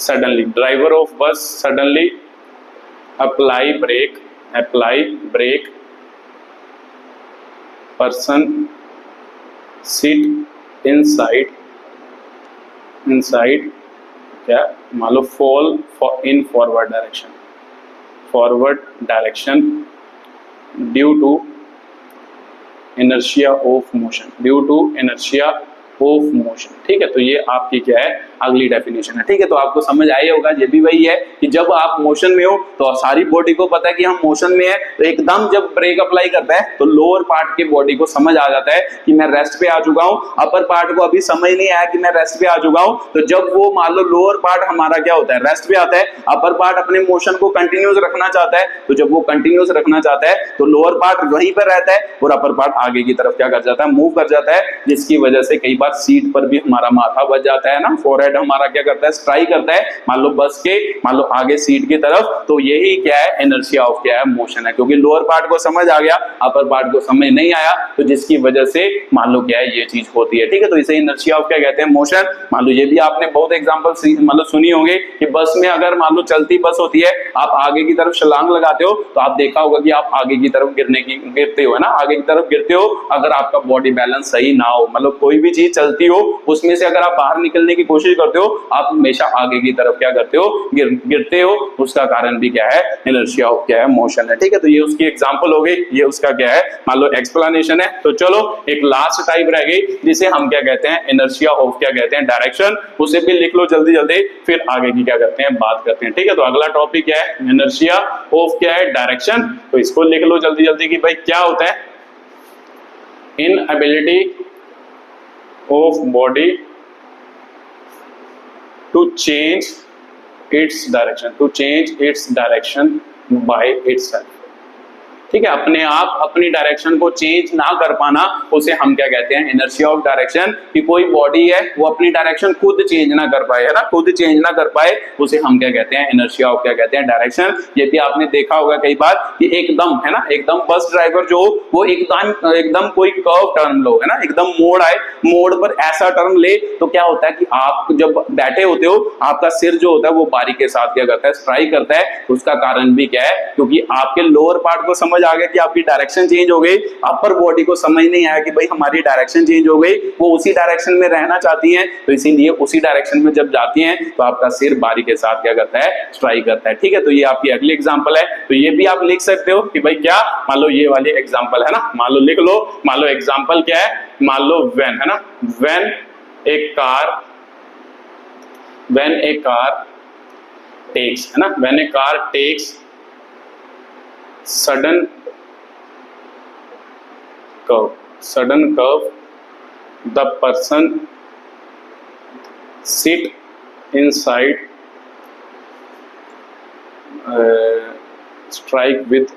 suddenly apply brake, person sit inside क्या मान लो fall in forward direction due to inertia of motion, of motion. ठीक है, तो ये आपकी क्या है, अगली डेफिनेशन है। ठीक है, तो आपको समझ आया होगा, ये भी वही है कि जब आप मोशन में हो तो सारी बॉडी को पता है कि हम मोशन में है, तो एकदम जब ब्रेक अप्लाई करता है तो लोअर पार्ट के बॉडी को समझ आ जाता है कि मैं रेस्ट पे आ चुका हूं, अपर पार्ट को अभी समझ नहीं आया कि मैं रेस्ट पे आ चुका हूं। तो जब वो मान लो लोअर पार्ट हमारा क्या होता है, रेस्ट पे आता है, अपर पार्ट अपने मोशन को कंटिन्यूस रखना चाहता है, तो जब वो कंटिन्यूस रखना चाहता है तो लोअर पार्ट वहीं पर रहता है और अपर पार्ट आगे की तरफ क्या कर जाता है, मूव कर जाता है, जिसकी वजह से कई बार सीट पर भी हमारा माथा बच जाता है ना, फोरहेड हमारा क्या करता है, स्ट्राइक करता है मान लो बस के मान लो आगे सीट की तरफ। तो यही क्या है, इनर्शिया ऑफ क्या है, मोशन है, क्योंकि लोअर पार्ट को समझ आ गया, अपर पार्ट को समझ नहीं आया, तो जिसकी वजह से मान लो क्या है, ये चीज होती है। ठीक है, तो इसे इनर्शिया ऑफ क्या कहते हैं, मोशन। मान लो ये भी आपने बहुत एग्जांपल मतलब सुनी होंगे कि बस में अगर मान लो चलती बस होती है, आप आगे की तरफ छलांग लगाते हो तो आप देखा होगा कि आप आगे की तरफ गिरते हो, है ना, आगे की तरफ गिरते हो अगर आपका बॉडी बैलेंस सही ना हो, मतलब कोई भी चीज चलती हो उसमें से अगर आप बाहर निकलने की कोशिश करते हो, आप हमेशा आगे की तरफ क्या करते हो, गिरते हो। उसका कारण भी क्या है, इनर्शिया ऑफ क्या है, मोशन है। ठीक है, तो ये उसकी एग्जांपल हो गई, ये उसका क्या है, मान लो एक्सप्लेनेशन है। तो चलो एक लास्ट टाइप रह गई जिसे हम क्या कहते हैं, इनर्शिया ऑफ क्या कहते हैं, डायरेक्शन। उसे भी लिख लो जल्दी जल्दी, फिर आगे की क्या करते हैं, बात करते हैं। ठीक है, तो अगला टॉपिक क्या है, इनर्शिया ऑफ क्या है, डायरेक्शन। तो इसको लिख लो जल्दी जल्दी कि भाई क्या होता है, inability of body to change its direction by itself। ठीक है, अपने आप अपनी डायरेक्शन को चेंज ना कर पाना, उसे हम क्या कहते हैं, इनर्शिया ऑफ डायरेक्शन। कि कोई बॉडी है वो अपनी डायरेक्शन खुद चेंज ना कर पाए, है ना, खुद चेंज ना कर पाए, उसे हम क्या कहते हैं, इनर्शिया ऑफ क्या कहते हैं, डायरेक्शन। ये भी आपने देखा होगा कई बार कि एकदम, है ना, एकदम बस ड्राइवर जो वो एकदम कोई कर्व टर्न लो, है ना, एकदम मोड़ आए, मोड़ पर ऐसा टर्न ले, तो क्या होता है कि आप जब बैठे होते हो आपका सिर जो होता है वो बारी के साथ क्या करता है, स्ट्राइक करता है। उसका कारण भी क्या है, क्योंकि आपके लोअर पार्ट को समझ आ गया कि आपकी डायरेक्शन चेंज हो गई, अपर बॉडी को समझ नहीं आया कि भाई हमारी डायरेक्शन चेंज हो गई, वो उसी डायरेक्शन में रहना चाहती हैं, तो इसीलिए उसी डायरेक्शन में जब जाती हैं तो आपका सिर बारी के साथ क्या करता है, स्ट्राइक करता है। ठीक है, तो ये आपकी अगली एग्जांपल है। तो ये भी आप लिख सकते हो कि भाई क्या, मान लो ये वाली एग्जांपल है ना, मान लो लिख लो, मान लो एग्जांपल क्या है, मान लो व्हेन, है ना, व्हेन ए कार टेक्स, है ना, when a car takes sudden curve, the person sit inside, strike with,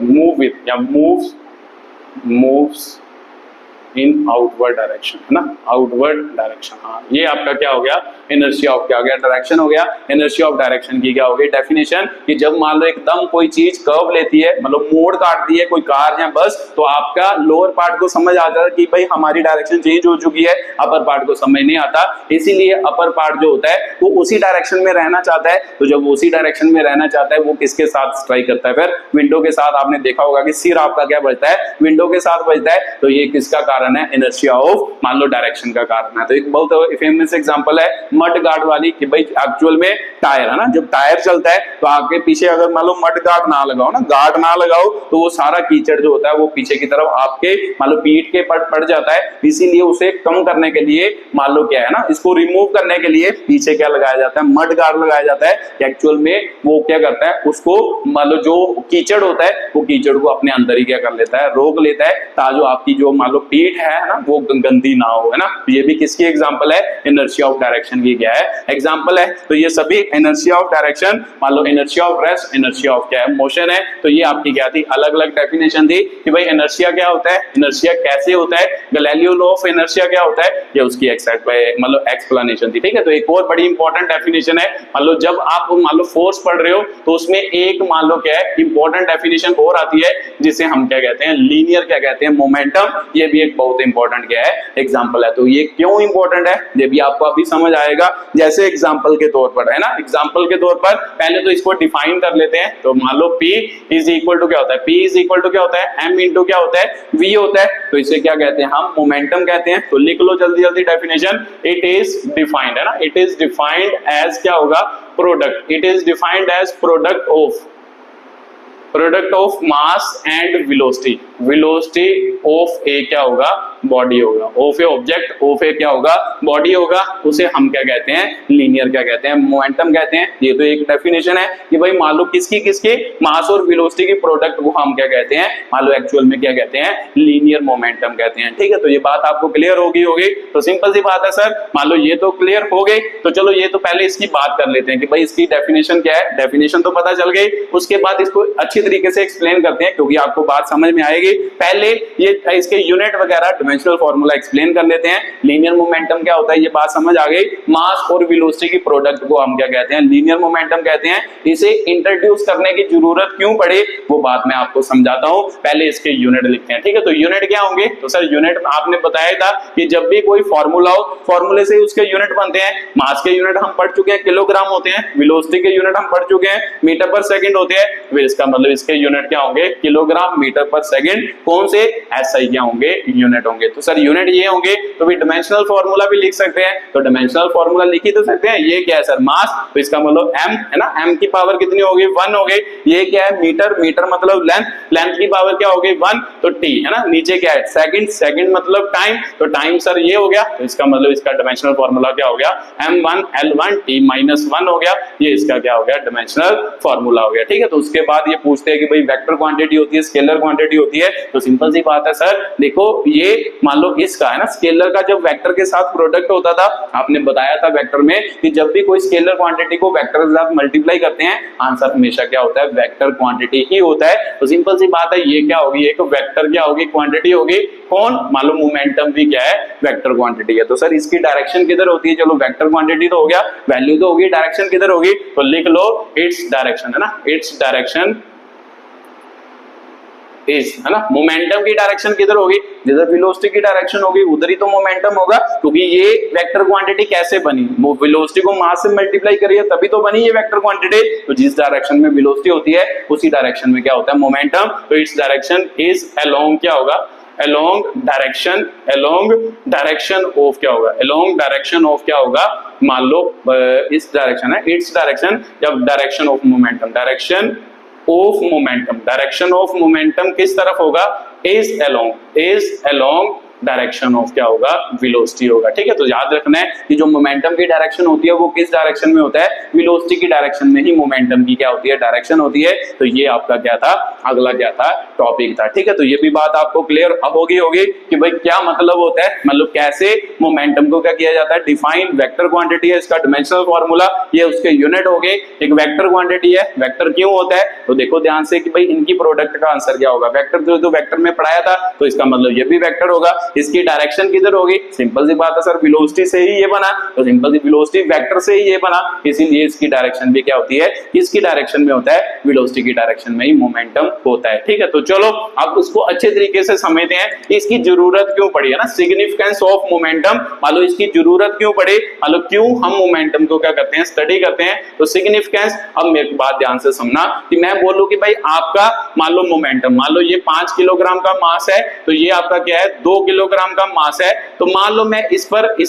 move with, या moves इन आउटवर्ड डायरेक्शन, है ना, आउटवर्ड डायरेक्शन। हाँ, ये आपका क्या हो गया, इनर्शिया ऑफ क्या हो गया, डायरेक्शन हो गया। इनर्शिया ऑफ डायरेक्शन की क्या हो गई डेफिनेशन, कि जब मान लो एकदम कोई चीज कर्व लेती है, मतलब मोड़ काटती है, कोई कार या बस, तो आपका लोअर पार्ट को समझ आता है कि भाई हमारी डायरेक्शन चेंज हो चुकी है, अपर पार्ट को समझ नहीं आता, इसीलिए अपर पार्ट जो होता है वो उसी डायरेक्शन में रहना चाहता है। तो जब उसी डायरेक्शन में रहना चाहता है, वो किसके साथ स्ट्राइक करता है, फिर विंडो के साथ। आपने देखा होगा कि सिर आपका क्या बजता है, विंडो के साथ बजता है। तो ये किसका कारण है, इनर्शिया ऑफ मान लो डायरेक्शन का कारण है। तो एक बहुत फेमस एग्जांपल है मड गार्ड वाली, कि भाई एक्चुअल में टायर, है ना, जब टायर चलता है तो आगे पीछे अगर मान लो मड गार्ड ना लगाओ ना, गार्ड ना लगाओ, तो वो सारा कीचड़ जो होता है वो पीछे की तरफ आपके मान लो पीठ के पड़ जाता है। इसीलिए उसे कम करने के लिए मान लो क्या है ना, इसको रिमूव करने के लिए पीछे क्या लगाया जाता है, मड गार्ड लगाया जाता है। एक्चुअल में वो क्या करता है, उसको मान लो जो कीचड़ होता है वो कीचड़ को अपने अंदर ही क्या कर लेता है, रोक लेता है, ताकि आपकी जो मान लो पीठ है ना वो गंदी ना हो, है ना। ये भी किसकी एग्जांपल है, इनर्शिया ऑफ डायरेक्शन की क्या है, एग्जांपल है। तो ये सभी इनर्शिया ऑफ डायरेक्शन, मान लो inertia of rest, inertia of क्या है, मोशन है। तो ये आपकी क्या थी, अलग अलग डेफिनेशन थी कि भाई इनर्शिया क्या होता है, इनर्शिया कैसे होता है, गैलीलियो लॉ ऑफ इनर्शिया क्या होता है, ये उसकी मतलब एक्सप्लेनेशन थी। ठीक है, तो एक और बड़ी इंपॉर्टेंट डेफिनेशन है, मान लो जब आप मान लो फोर्स पढ़ रहे हो तो उसमें एक मान लो क्या है, इंपॉर्टेंट डेफिनेशन और आती है जिसे हम क्या कहते हैं, लीनियर क्या कहते हैं, मोमेंटम। ये भी एक बहुत इंपॉर्टेंट क्या है, एग्जांपल है। तो ये क्यों इंपॉर्टेंट है ये भी आपको अभी समझ आएगा। जैसे एग्जांपल के तौर पर, है ना, एग्जांपल के तौर पर पहले तो इसको डिफाइन कर लेते हैं। तो मान लो P इज इक्वल टू क्या होता है, P इज इक्वल टू क्या होता है, M इंटू क्या होता है, V होता है। तो इसे क्या कहते हैं, हम मोमेंटम कहते हैं। तो लिख लो जल्दी जल्दी डेफिनेशन, इट इज डिफाइंड, है ना, इट इज डिफाइंड एज क्या होगा, product, it is defined as product of product of mass and velocity, velocity of a क्या होगा, बॉडी होगा, of a object, of a क्या होगा, बॉडी होगा, उसे हम क्या कहते हैं, लीनियर क्या कहते हैं, मोमेंटम कहते हैं। ये तो एक डेफिनेशन है कि भाई मान लो किसकी किसके मास और वेलोसिटी की प्रोडक्ट को हम क्या कहते हैं, मान लो एक्चुअल में क्या कहते हैं, लीनियर मोमेंटम कहते हैं। ठीक है, तो ये बात आपको क्लियर होगी तो सिंपल सी बात है सर, मान लो ये तो क्लियर हो गई, तो चलो ये तो पहले इसकी बात कर लेते हैं कि भाई इसकी डेफिनेशन क्या है। डेफिनेशन तो पता चल गई, उसके बाद इसको अच्छी तरीके से एक्सप्लेन करते हैं क्योंकि आपको बात समझ में आएगी। पहले ये इसके यूनिट वगैरह डायमेंशनल फार्मूला एक्सप्लेन कर लेते हैं। लीनियर मोमेंटम क्या होता है ये बात समझ आ गई। मास और वेलोसिटी की प्रोडक्ट को हम क्या कहते हैं, लीनियर मोमेंटम कहते हैं। इसे इंट्रोड्यूस करने की जरूरत क्यों पड़े वो बात मैं आपको समझाता हूं, पहले इसके यूनिट लिखते हैं। ठीक है, तो यूनिट क्या होंगे, तो सर यूनिट आपने बताया था कि जब भी कोई फॉर्मूला हो, फॉर्मूले से उसके यूनिट बनते हैं। मास के यूनिट हम पढ़ चुके हैं, किलोग्राम होते हैं। वेलोसिटी के यूनिट हम पढ़ चुके हैं, मीटर पर सेकंड होते हैं। फिर इसका मतलब इसके यूनिट क्या होंगे, किलोग्राम, मीटर पर सेकंड। कौन से, एसआई क्या होंगे, यूनिट होंगे। तो सर यूनिट ये होंगे, तो भी डायमेंशनल फार्मूला भी लिख सकते हैं। तो डायमेंशनल फार्मूला लिख ही तो सकते हैं। ये क्या है सर, मास, तो इसका मतलब m है ना, m की पावर कितनी होगी, 1 हो गई। ये क्या है, मीटर, मीटर मतलब लेंथ, लेंथ की पावर क्या होगी, 1, तो t है ना। नीचे क्या है, सेकंड, सेकंड मतलब टाइम, तो टाइम सर ये हो गया। तो इसका मतलब इसका डायमेंशनल फार्मूला क्या हो गया, m1 l1 t-1 हो गया। ये इसका क्या हो गया, डायमेंशनल फार्मूला हो गया। ठीक है, तो उसके बाद ये पूछते हैं कि भाई वेक्टर क्वांटिटी होती है, स्केलर क्वांटिटी होती है। तो सिंपल सी बात है सर, देखो ये मान लो इसका है ना, स्केलर का जब वेक्टर के साथ प्रोडक्ट होता था, आपने बताया था वेक्टर में कि जब भी कोई स्केलर क्वांटिटी को वेक्टर के साथ मल्टीप्लाई करते हैं, आंसर हमेशा क्या होता है, वेक्टर क्वांटिटी ही होता है। तो सिंपल सी बात है, ये क्या होगी, एक वेक्टर क्या होगी, क्वांटिटी होगी। कौन, मान लो मोमेंटम भी क्या है, वेक्टर क्वांटिटी है। तो सर इसकी डायरेक्शन किधर होती है, चलो वेक्टर क्वांटिटी तो हो गया, वैल्यू तो होगी, डायरेक्शन किधर होगी, तो लिख लो इट्स डायरेक्शन, है ना, इट्स डायरेक्शन इज, है ना। मोमेंटम की डायरेक्शन किधर होगी, जिधर वेलोसिटी की डायरेक्शन होगी उधर ही तो मोमेंटम होगा, क्योंकि ये वेक्टर क्वांटिटी कैसे बनी, वो वेलोसिटी को मास से मल्टीप्लाई करिए तभी तो बनी ये वेक्टर क्वांटिटी। तो जिस डायरेक्शन में वेलोसिटी होती है उसी डायरेक्शन में क्या होता है, मोमेंटम। तो इट्स डायरेक्शन इज अलोंग क्या होगा, along direction, along direction of क्या होगा, अलोंग डायरेक्शन ऑफ क्या होगा, मान लो इस डायरेक्शन है, इट्स डायरेक्शन, जब direction of momentum, direction of momentum, direction of momentum किस तरफ होगा, इज अलोंग डायरेक्शन ऑफ क्या होगा, वेलोसिटी होगा। ठीक है, तो याद रखना है कि जो मोमेंटम की डायरेक्शन होती है वो किस डायरेक्शन में होता है, वेलोसिटी की डायरेक्शन में ही मोमेंटम की क्या होती है, डायरेक्शन होती है। तो ये आपका क्या था, अगला क्या था, टॉपिक था। ठीक है, तो ये भी बात आपको क्लियर अब होगी कि भाई क्या मतलब होता है, मतलब कैसे मोमेंटम को क्या किया जाता है, डिफाइन। वेक्टर क्वांटिटी है, इसका डायमेंशनल फार्मूला, ये उसके यूनिट हो गए। एक वेक्टर क्वांटिटी है, वेक्टर क्यों होता है, तो देखो ध्यान से कि भाई इनकी प्रोडक्ट का आंसर क्या होगा, वेक्टर जो वेक्टर में पढ़ाया था, तो इसका मतलब ये भी वेक्टर होगा। इसकी डायरेक्शन किधर होगी, सिंपल सी बात है सर, वेलोसिटी से ही ये बना, तो सिंपल सी वेलोसिटी वेक्टर से ही ये बना, इसीलिए इसकी डायरेक्शन भी क्या होती है, इसकी डायरेक्शन में होता है, वेलोसिटी की डायरेक्शन में ही मोमेंटम होता है। ठीक है, तो चलो अब उसको अच्छे तरीके से समझते हैं, इसकी जरूरत क्यों पड़ी है ना, सिग्निफिकेंस ऑफ मोमेंटम। मान लो इसकी जरूरत क्यों पड़ी, मान लो क्यों हम मोमेंटम को क्या करते हैं, स्टडी करते हैं। तो सिग्निफिकेंस, अब मेरे बात ध्यान से समझना कि मैं बोलूं कि भाई आपका मान लो मोमेंटम, मान लो ये 5 किलोग्राम का मास है, तो ये आपका क्या है, 2 किलोग्राम का मास है। तो मान लो मैं इस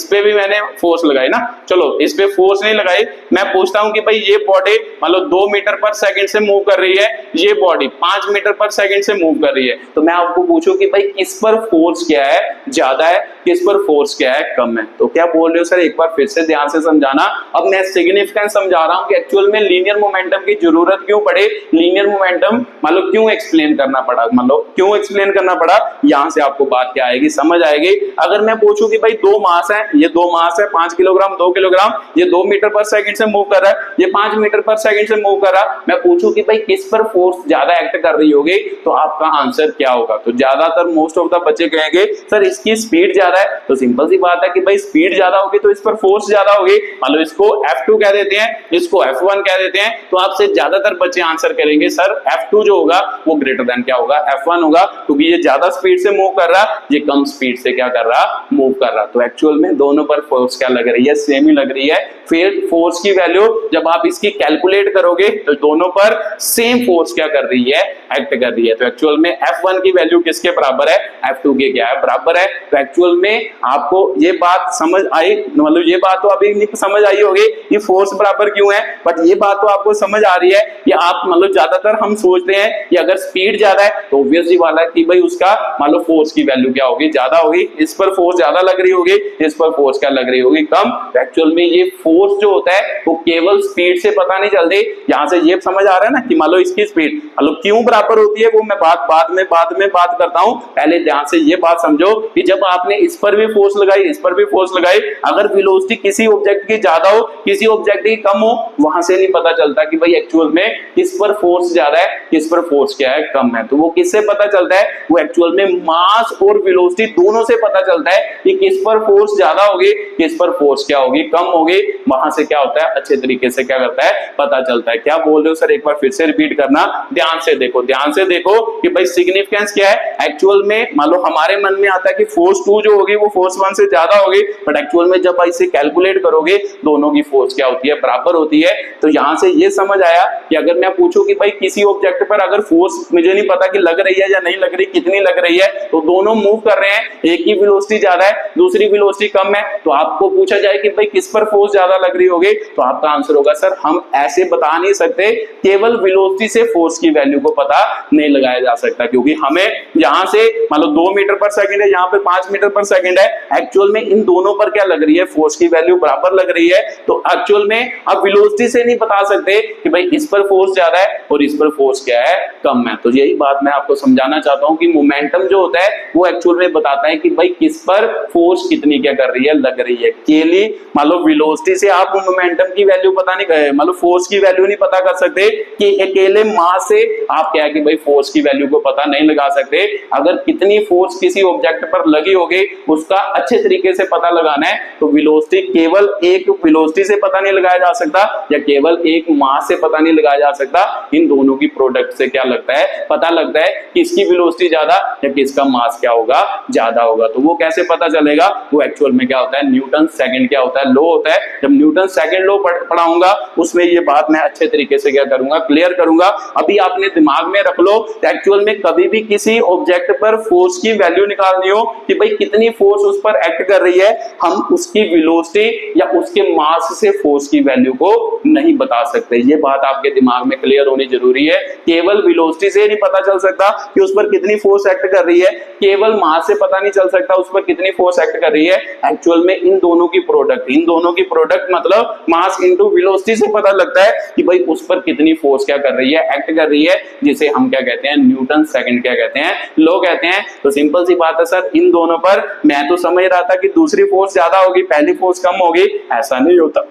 पे भी मैंने फोर्स लगाई ना, चलो इस पे फोर्स नहीं लगाई, मैं पूछता हूं कि भाई ये बॉडी मान लो 2 मीटर पर सेकंड से मूव कर रही है, ये बॉडी 5 मीटर पर सेकंड से मूव कर रही है। तो मैं आपको पूछूं कि भाई किस पर फोर्स क्या है, ज्यादा है, किस पर फोर्स क्या है, कम है। तो क्या बोल रहे हो सर, एक बार फिर से ध्यान से समझाना। अब मैं सिग्निफिकेंस समझा रहा हूं कि एक्चुअल में लीनियर मोमेंटम की जरूरत क्यों पड़े, लीनियर मोमेंटम मान लो क्यों एक्सप्लेन करना पड़ा, मान लो क्यों एक्सप्लेन करना पड़ा, यहां से आपको बात क्या आएगी, समझ आएगी। अगर मैं पूछूं कि भाई 2 मास है, ये 2 मास है, 5 किलोग्राम 2 किलोग्राम, ये 2 मीटर पर सेकंड से मूव कर रहा है, ये 5 मीटर पर सेकंड से मूव कर रहा, मैं पूछूं कि भाई किस पर फोर्स ज्यादा एक्ट कर रही होगी, तो आपका आंसर क्या होगा। तो ज्यादातर मोस्ट ऑफ द बच्चे कहेंगे सर इसकी स्पीड ज्यादा है। तो सिंपल सी बात है कि भाई स्पीड ज्यादा होगी तो इस पर फोर्स ज्यादा होगी। मान लो इसको F2 कह देते हैं, इसको F1 कह देते हैं, तो आपसे ज्यादातर बच्चे आंसर करेंगे सर F2 जो होगा वो ग्रेटर देन क्या होगा, F1 होगा, क्योंकि ये ज्यादा स्पीड से मूव कर रहा, ये कम स्पीड से क्या कर रहा, मूव कर रहा। तो एक्चुअल में दोनों पर फोर्स क्या लग रही है, सेम ही लग रही है। फिर फोर्स की वैल्यू जब आप इसकी कैलकुलेट करोगे तो दोनों पर सेम फोर्स क्या कर रही है, एक्ट कर रही है। तो एक्चुअल में F1 की वैल्यू किसके बराबर है, F2 के क्या है, बराबर है। तो एक्चुअल में आपको ये बात समझ आई, मतलब ये बात तो अभी समझ आई होगी कि फोर्स बराबर क्यों है, बट ये बात तो आपको समझ आ रही है कि आप मतलब ज्यादातर हम सोचते हैं कि अगर स्पीड ज्यादा है तो ऑब्वियसली वाला है कि भाई उसका मान लो फोर्स की वैल्यू क्या होगी, ज्यादा होगी। इस पर फोर्स ज्यादा लग रही होगी, इस पर फोर्स क्या लग रही होगी, कम। तो एक्चुअल में ये फोर्स जो होता है वो केवल स्पीड से पता नहीं चलती। यहां से ये समझ आ रहा है ना कि मान लो इसकी स्पीड मतलब क्यों बराबर होती है, वो मैं बाद में बात करता हूं। पहले ध्यान से ये बात समझो कि जब आपने इस पर भी फोर्स लगाई, इस पर भी फोर्स लगाई, अगर वेलोसिटी किसी ऑब्जेक्ट की ज्यादा हो, किसी ऑब्जेक्ट की कम हो, वहां से नहीं पता चलता कि भाई एक्चुअल में किस पर फोर्स ज्यादा है, किस पर फोर्स क्या है, कम है। तो वो किससे पता चलता है, वो एक्चुअल में मास और वेलोसिटी दोनों से पता चलता है कि किस पर फोर्स ज्यादा होगी, किस पर फोर्स क्या होगी, कम होगी। वहां से क्या होता है, अच्छे तरीके से क्या करता है, पता चलता है। क्या बोल रहे हो सर, एक बार फिर से रिपीट करना, ध्यान से देखो, ध्यान से देखो कि भाई सिग्निफिकेंस क्या है। एक्चुअल में मान लो हमारे मन में आता है कि फोर्स 2 जो होगी वो फोर्स 1 से ज्यादा होगी, बट एक्चुअल में जब इसे कैलकुलेट करोगे दोनों की फोर्स क्या होती है, बराबर होती है। तो यहां से ये समझ आया कि अगर मैं पूछूं कि भाई किसी ऑब्जेक्ट पर अगर फोर्स मुझे नहीं पता कि लग रही है या नहीं लग रही, कितनी लग रही है, तो दोनों मूव कर रहे हैं, एक की वेलोसिटी ज्यादा है, दूसरी वेलोसिटी कम है, तो आपको पूछा जाए कि भाई किस पर फोर्स ज्यादा लग रही होगी, तो आपका आंसर होगा सर हम ऐसे बता नहीं सकते, केवल वेलोसिटी से फोर्स की वैल्यू को पता नहीं लगाया जा सकता, क्योंकि हमें यहां से मान लो 2 मीटर पर सेकंड है, यहां पे 5 मीटर पर सेकंड है, एक्चुअल में इन दोनों पर क्या लग रही है, फोर्स की वैल्यू बराबर लग रही है। तो एक्चुअल में आप वेलोसिटी से नहीं बता सकते कि भाई इस पर फोर्स ज्यादा है और इस पर फोर्स क्या है, कम है। तो यही बात मैं आपको समझाना चाहता हूं कि मोमेंटम जो होता है वो एक्चुअल में बताता है कि भाई किस पर फोर्स कितनी क्या कर रही है, लग रही है। केली मान लो वेलोसिटी से आप मोमेंटम की वैल्यू पता नहीं, मान लो फोर्स की वैल्यू नहीं पता कर सकते कि अकेले मास से आप क्या है कि भाई फोर्स की वैल्यू को पता नहीं लगा सकते। अगर कितनी फोर्स किसी ऑब्जेक्ट पर लगी होगी उसका अच्छे तरीके से पता लगाना है, तो वेलोसिटी केवल एक वेलोसिटी से पता नहीं लगाया जा सकता या केवल एक मास से पता नहीं लगाया जा सकता। इन दोनों की प्रोडक्ट से क्या लगता है, पता लगता है किसकी वेलोसिटी ज्यादा या किसका मास क्या होगा, ज्यादा होगा। तो वो कैसे पता चलेगा, वो एक्चुअल में क्या होता है, न्यूटन सेकंड क्या होता है, लॉ होता है। जब न्यूटन सेकंड लॉ पढ़ाऊंगा उसमें ये बात मैं अच्छे तरीके से क्या करूंगा, क्लियर करूंगा। अभी आपने दिमाग में रख लो, एक्चुअल में कभी भी किसी ऑब्जेक्ट पर फोर्स की वैल्यू निकालनी हो कि भाई कितनी फोर्स उस पर एक्ट कर रही है, हम उसकी वेलोसिटी या उसके मास से फोर्स की वैल्यू को नहीं बता सकते। ये बात आपके दिमाग में क्लियर होनी जरूरी है। केवल वेलोसिटी से नहीं पता चल सकता कि उस पर कितनी फोर्स एक्ट कर रही है, केवल मास से पता नहीं चल सकता उस पर कितनी फोर्स एक्ट कर रही है। एक्चुअल में इन दोनों की प्रोडक्ट मतलब मास इनटू वेलोसिटी से पता लगता है कि भाई उस पर कितनी फोर्स क्या कर रही है, एक्ट कर रही है, जिसे हम क्या कहते हैं, न्यूटन सेकंड क्या कहते हैं, लॉ कहते हैं। तो सिंपल सी बात है सर, इन दोनों पर मैं तो समझ रहा था कि दूसरी फोर्स ज्यादा होगी, पहली फोर्स कम होगी, ऐसा नहीं होता।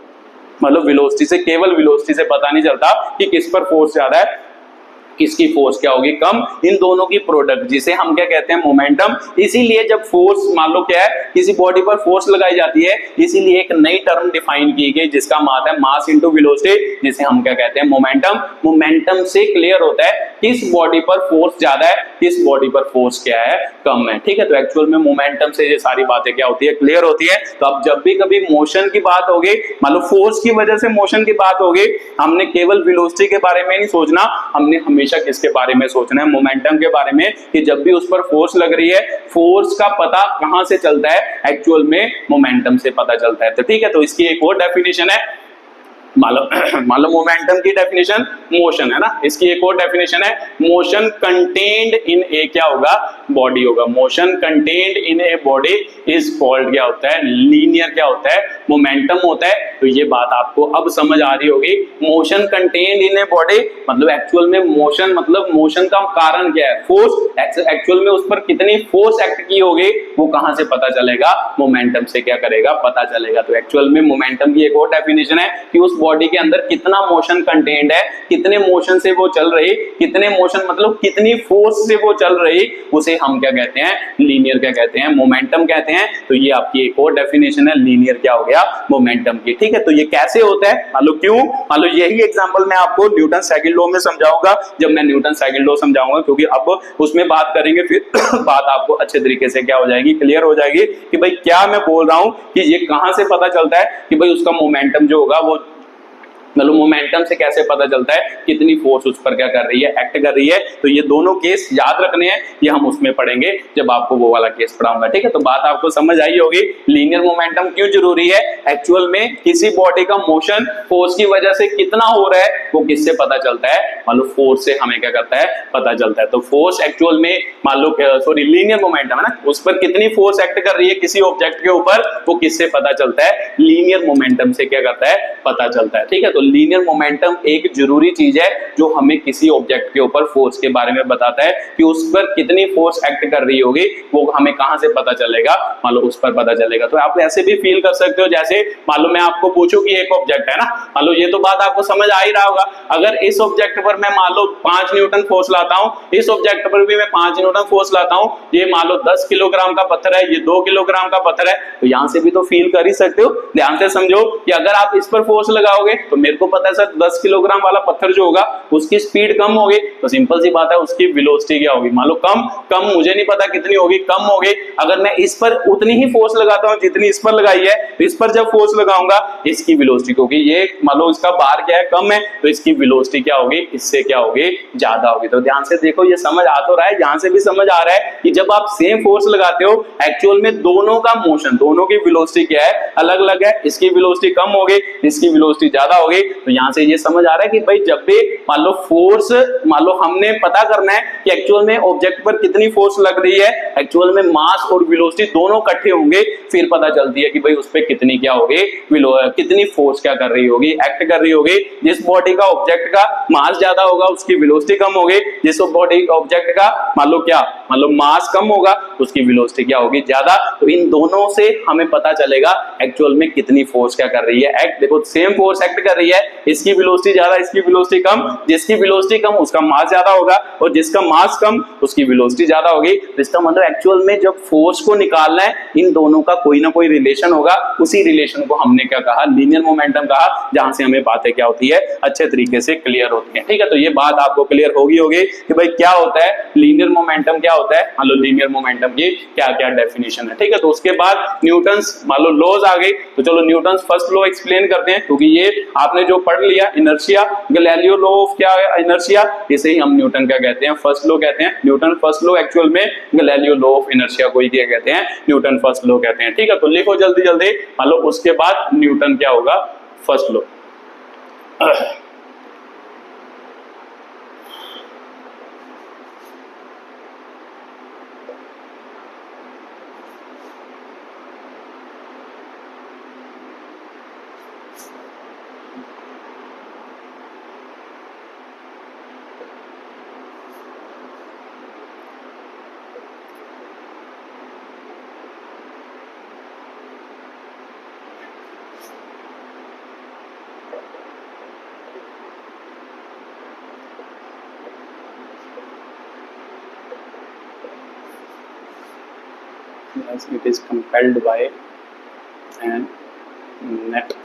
मतलब वेलोसिटी से, केवल वेलोसिटी से पता नहीं चलता कि किस पर फोर्स ज्यादा है, किसकी फोर्स क्या होगी, कम। इन दोनों की प्रोडक्ट जिसे हम क्या कहते हैं, मोमेंटम। इसीलिए जब फोर्स मान लो क्या है, किसी बॉडी पर फोर्स लगाई जाती है, इसीलिए एक नई टर्म डिफाइन की गई जिसका मतलब है मास इनटू वेलोसिटी, जिसे हम क्या कहते हैं, मोमेंटम। मोमेंटम से क्लियर होता है किस बॉडी पर फोर्स ज्यादा है, किस बॉडी पर फोर्स क्या है, कम है। ठीक है, तो एक्चुअल में मोमेंटम से ये सारी बातें क्या होती है, क्लियर होती है। तो अब जब भी कभी मोशन की बात होगी, मान लो फोर्स की वजह से मोशन की बात होगी, हमने केवल वेलोसिटी के बारे में नहीं सोचना, हमने हमेशा किसके बारे में सोचना है, मोमेंटम के बारे में, कि जब भी उस पर फोर्स लग रही है, फोर्स का पता कहां से चलता है, एक्चुअल में मोमेंटम से पता चलता है। तो ठीक है, तो इसकी एक और डेफिनेशन है, मान लो मोमेंटम की डेफिनेशन मोशन है ना, इसकी एक और डेफिनेशन है, मोशन कंटेन्ड इन ए क्या होगा, बॉडी होगा। Motion contained in a body is called क्या होता है, लीनियर क्या होता है, मोमेंटम होता है। तो ये बात आपको अब समझ आ रही होगी। Motion contained in a body मतलब एक्चुअल में मोशन, मतलब मोशन का कारण क्या है, फोर्स। एक्चुअल में उस पर कितनी फोर्स एक्ट की होगी वो कहां से पता चलेगा, मोमेंटम से क्या करेगा, पता चलेगा। तो एक्चुअल में मोमेंटम की एक और डेफिनेशन है कि उस बॉडी के अंदर कितना मोशन कंटेन्ड है, कितने मोशन से वो चल रही, कितने मोशन मतलब कितनी फोर्स से वो चल रही, उसे हम क्या कहते हैं, लीनियर क्या कहते हैं, मोमेंटम कहते हैं। तो ये आपकी एक और डेफिनेशन है, लीनियर क्या हो गया, गया मोमेंटम की। ठीक है, तो ये कैसे होता है, मान लो क्यों, मान लो यही एग्जांपल मैं आपको न्यूटन सेकंड लॉ में समझाऊंगा, जब मैं न्यूटन सेकंड लॉ समझाऊंगा, क्योंकि अब उसमें बात करेंगे फिर बात आपको अच्छे तरीके से क्या हो जाएगी, क्लियर हो जाएगी कि भाई क्या मैं बोल रहा हूं, कि ये कहां से पता चलता है कि भाई उसका मोमेंटम जो होगा वो, मतलब मोमेंटम से कैसे पता चलता है कितनी फोर्स उस पर क्या कर रही है, एक्ट कर रही है। तो ये दोनों केस याद रखने हैं, ये हम उसमें पढ़ेंगे जब आपको वो वाला केस पढ़ाऊंगा। ठीक है, तो बात आपको समझ आई होगी लीनियर मोमेंटम क्यों जरूरी है। एक्चुअल में किसी बॉडी का मोशन फोर्स की वजह से कितना हो रहा है वो किससे पता चलता है, मान लो फोर्स से हमें क्या करता है, पता चलता है। तो फोर्स एक्चुअल में मान लो सॉरी लीनियर मोमेंटम है ना, उस पर कितनी फोर्स एक्ट कर रही है किसी ऑब्जेक्ट के ऊपर, वो किससे पता चलता है, लीनियर मोमेंटम से क्या करता है, पता चलता है। ठीक है, तो लीनियर मोमेंटम एक जरूरी चीज है जो हमें किसी ऑब्जेक्ट के ऊपर फोर्स के बारे में बताता है कि उस पर कितनी फोर्स एक्ट कर रही होगी, वो हमें कहां से पता चलेगा, मान लो उस पर पता चलेगा। तो आप ऐसे भी फील कर सकते हो, जैसे मान लो मैं आपको पूछूं कि एक ऑब्जेक्ट है ना, मान लो ये तो बात आपको समझ आ ही रहा होगा, अगर इस ऑब्जेक्ट पर मैं मान लो 5 न्यूटन फोर्स लाता हूं, इस ऑब्जेक्ट पर भी मैं 5 न्यूटन फोर्स लाता हूं, ये मान लो 10 किलोग्राम का पत्थर है, ये 2 किलोग्राम का पत्थर है, तो यहां से भी तो फील कर ही सकते हो। ध्यान से समझो कि अगर आप इस पर फोर्स लगाओगे तो मेरे को पता है सर 10 किलोग्राम वाला पत्थर जो होगा उसकी स्पीड कम होगी, तो सिंपल सी बात है उसकी वेलोसिटी क्या होगी, मान लो कम मुझे नहीं पता कितनी होगी, कम होगी। अगर मैं इस पर उतनी ही फोर्स लगाता हूं जितनी इस पर लगाई है, तो इस पर जब फोर्स लगाऊंगा इसकी वेलोसिटी, क्योंकि ये मान लो इसका बार क्या है, कम है, तो इसकी वेलोसिटी क्या होगी, इससे क्या होगी, ज्यादा होगी। तो ध्यान से देखो, ये समझ आ तो रहा है, यहां से भी समझ आ रहा है कि जब आप सेम फोर्स लगाते हो एक्चुअल में दोनों का मोशन, दोनों की वेलोसिटी क्या है, अलग अलग है, इसकी वेलोसिटी कम होगी, इसकी वेलोसिटी ज्यादा होगी। तो यहां से ये समझ आ रहा है कि भाई जब भी मान लो फोर्स, मान लो हमने पता करना है कि एक्चुअल में ऑब्जेक्ट पर कितनी फोर्स लग रही है, एक्चुअल में मास और वेलोसिटी दोनों इकट्ठे होंगे, फिर पता चलती है कि भाई उस पर कितनी क्या होगी, कितनी फोर्स क्या कर रही होगी, एक्ट कर रही होगी। जिस बॉडी का ऑब्जेक्ट का मास ज्यादा होगा उसकी वेलोसिटी कम होगी, जिस बॉडी ऑब्जेक्ट का मान लो क्या, मान लो मास कम होगा उसकी वेलोसिटी क्या होगी, ज्यादा। तो इन दोनों से हमें पता चलेगा एक्चुअल में कितनी फोर्स क्या कर रही है, एक्ट। देखो सेम फोर्स एक्ट कर रही है, इसकी वेलोसिटी ज्यादा, इसकी वेलोसिटी कम, जिसकी वेलोसिटी कम उसका मास ज्यादा होगा, और जिसका मास कम उसकी वेलोसिटी ज्यादा होगी। इसका मतलब एक्चुअल में जब फोर्स को निकालना है इन दोनों का कोई ना कोई रिलेशन होगा, उसी रिलेशन को हमने क्या कहा, लीनियर मोमेंटम कहा, जहां से हमें बातें क्या होती है, अच्छे तरीके से क्लियर होती है। ठीक है, तो ये बात आपको क्लियर होगी कि भाई क्या होता है लीनियर मोमेंटम, क्या होता है, मान लो लीनियर मोमेंटम की क्या क्या डेफिनेशन है। ठीक है, तो उसके बाद न्यूटन्स मान लो लॉज आ गई, तो चलो न्यूटन्स फर्स्ट लॉ एक्सप्लेन करते हैं, क्योंकि ये आपने जो पढ़ लिया इनर्शिया, गैलीलियो लॉ ऑफ क्या है, इनर्शिया, इसे ही हम न्यूटन क्या कहते हैं, फर्स्ट लॉ कहते हैं। न्यूटन फर्स्ट लॉ एक्चुअल में गैलीलियो लॉ ऑफ इनर्शिया को ही क्या कहते हैं, न्यूटन फर्स्ट लॉ कहते हैं। ठीक है, तो लिखो जल्दी जल्दी, मान लो उसके बाद न्यूटन क्या होगा, first law. As it is compelled by an net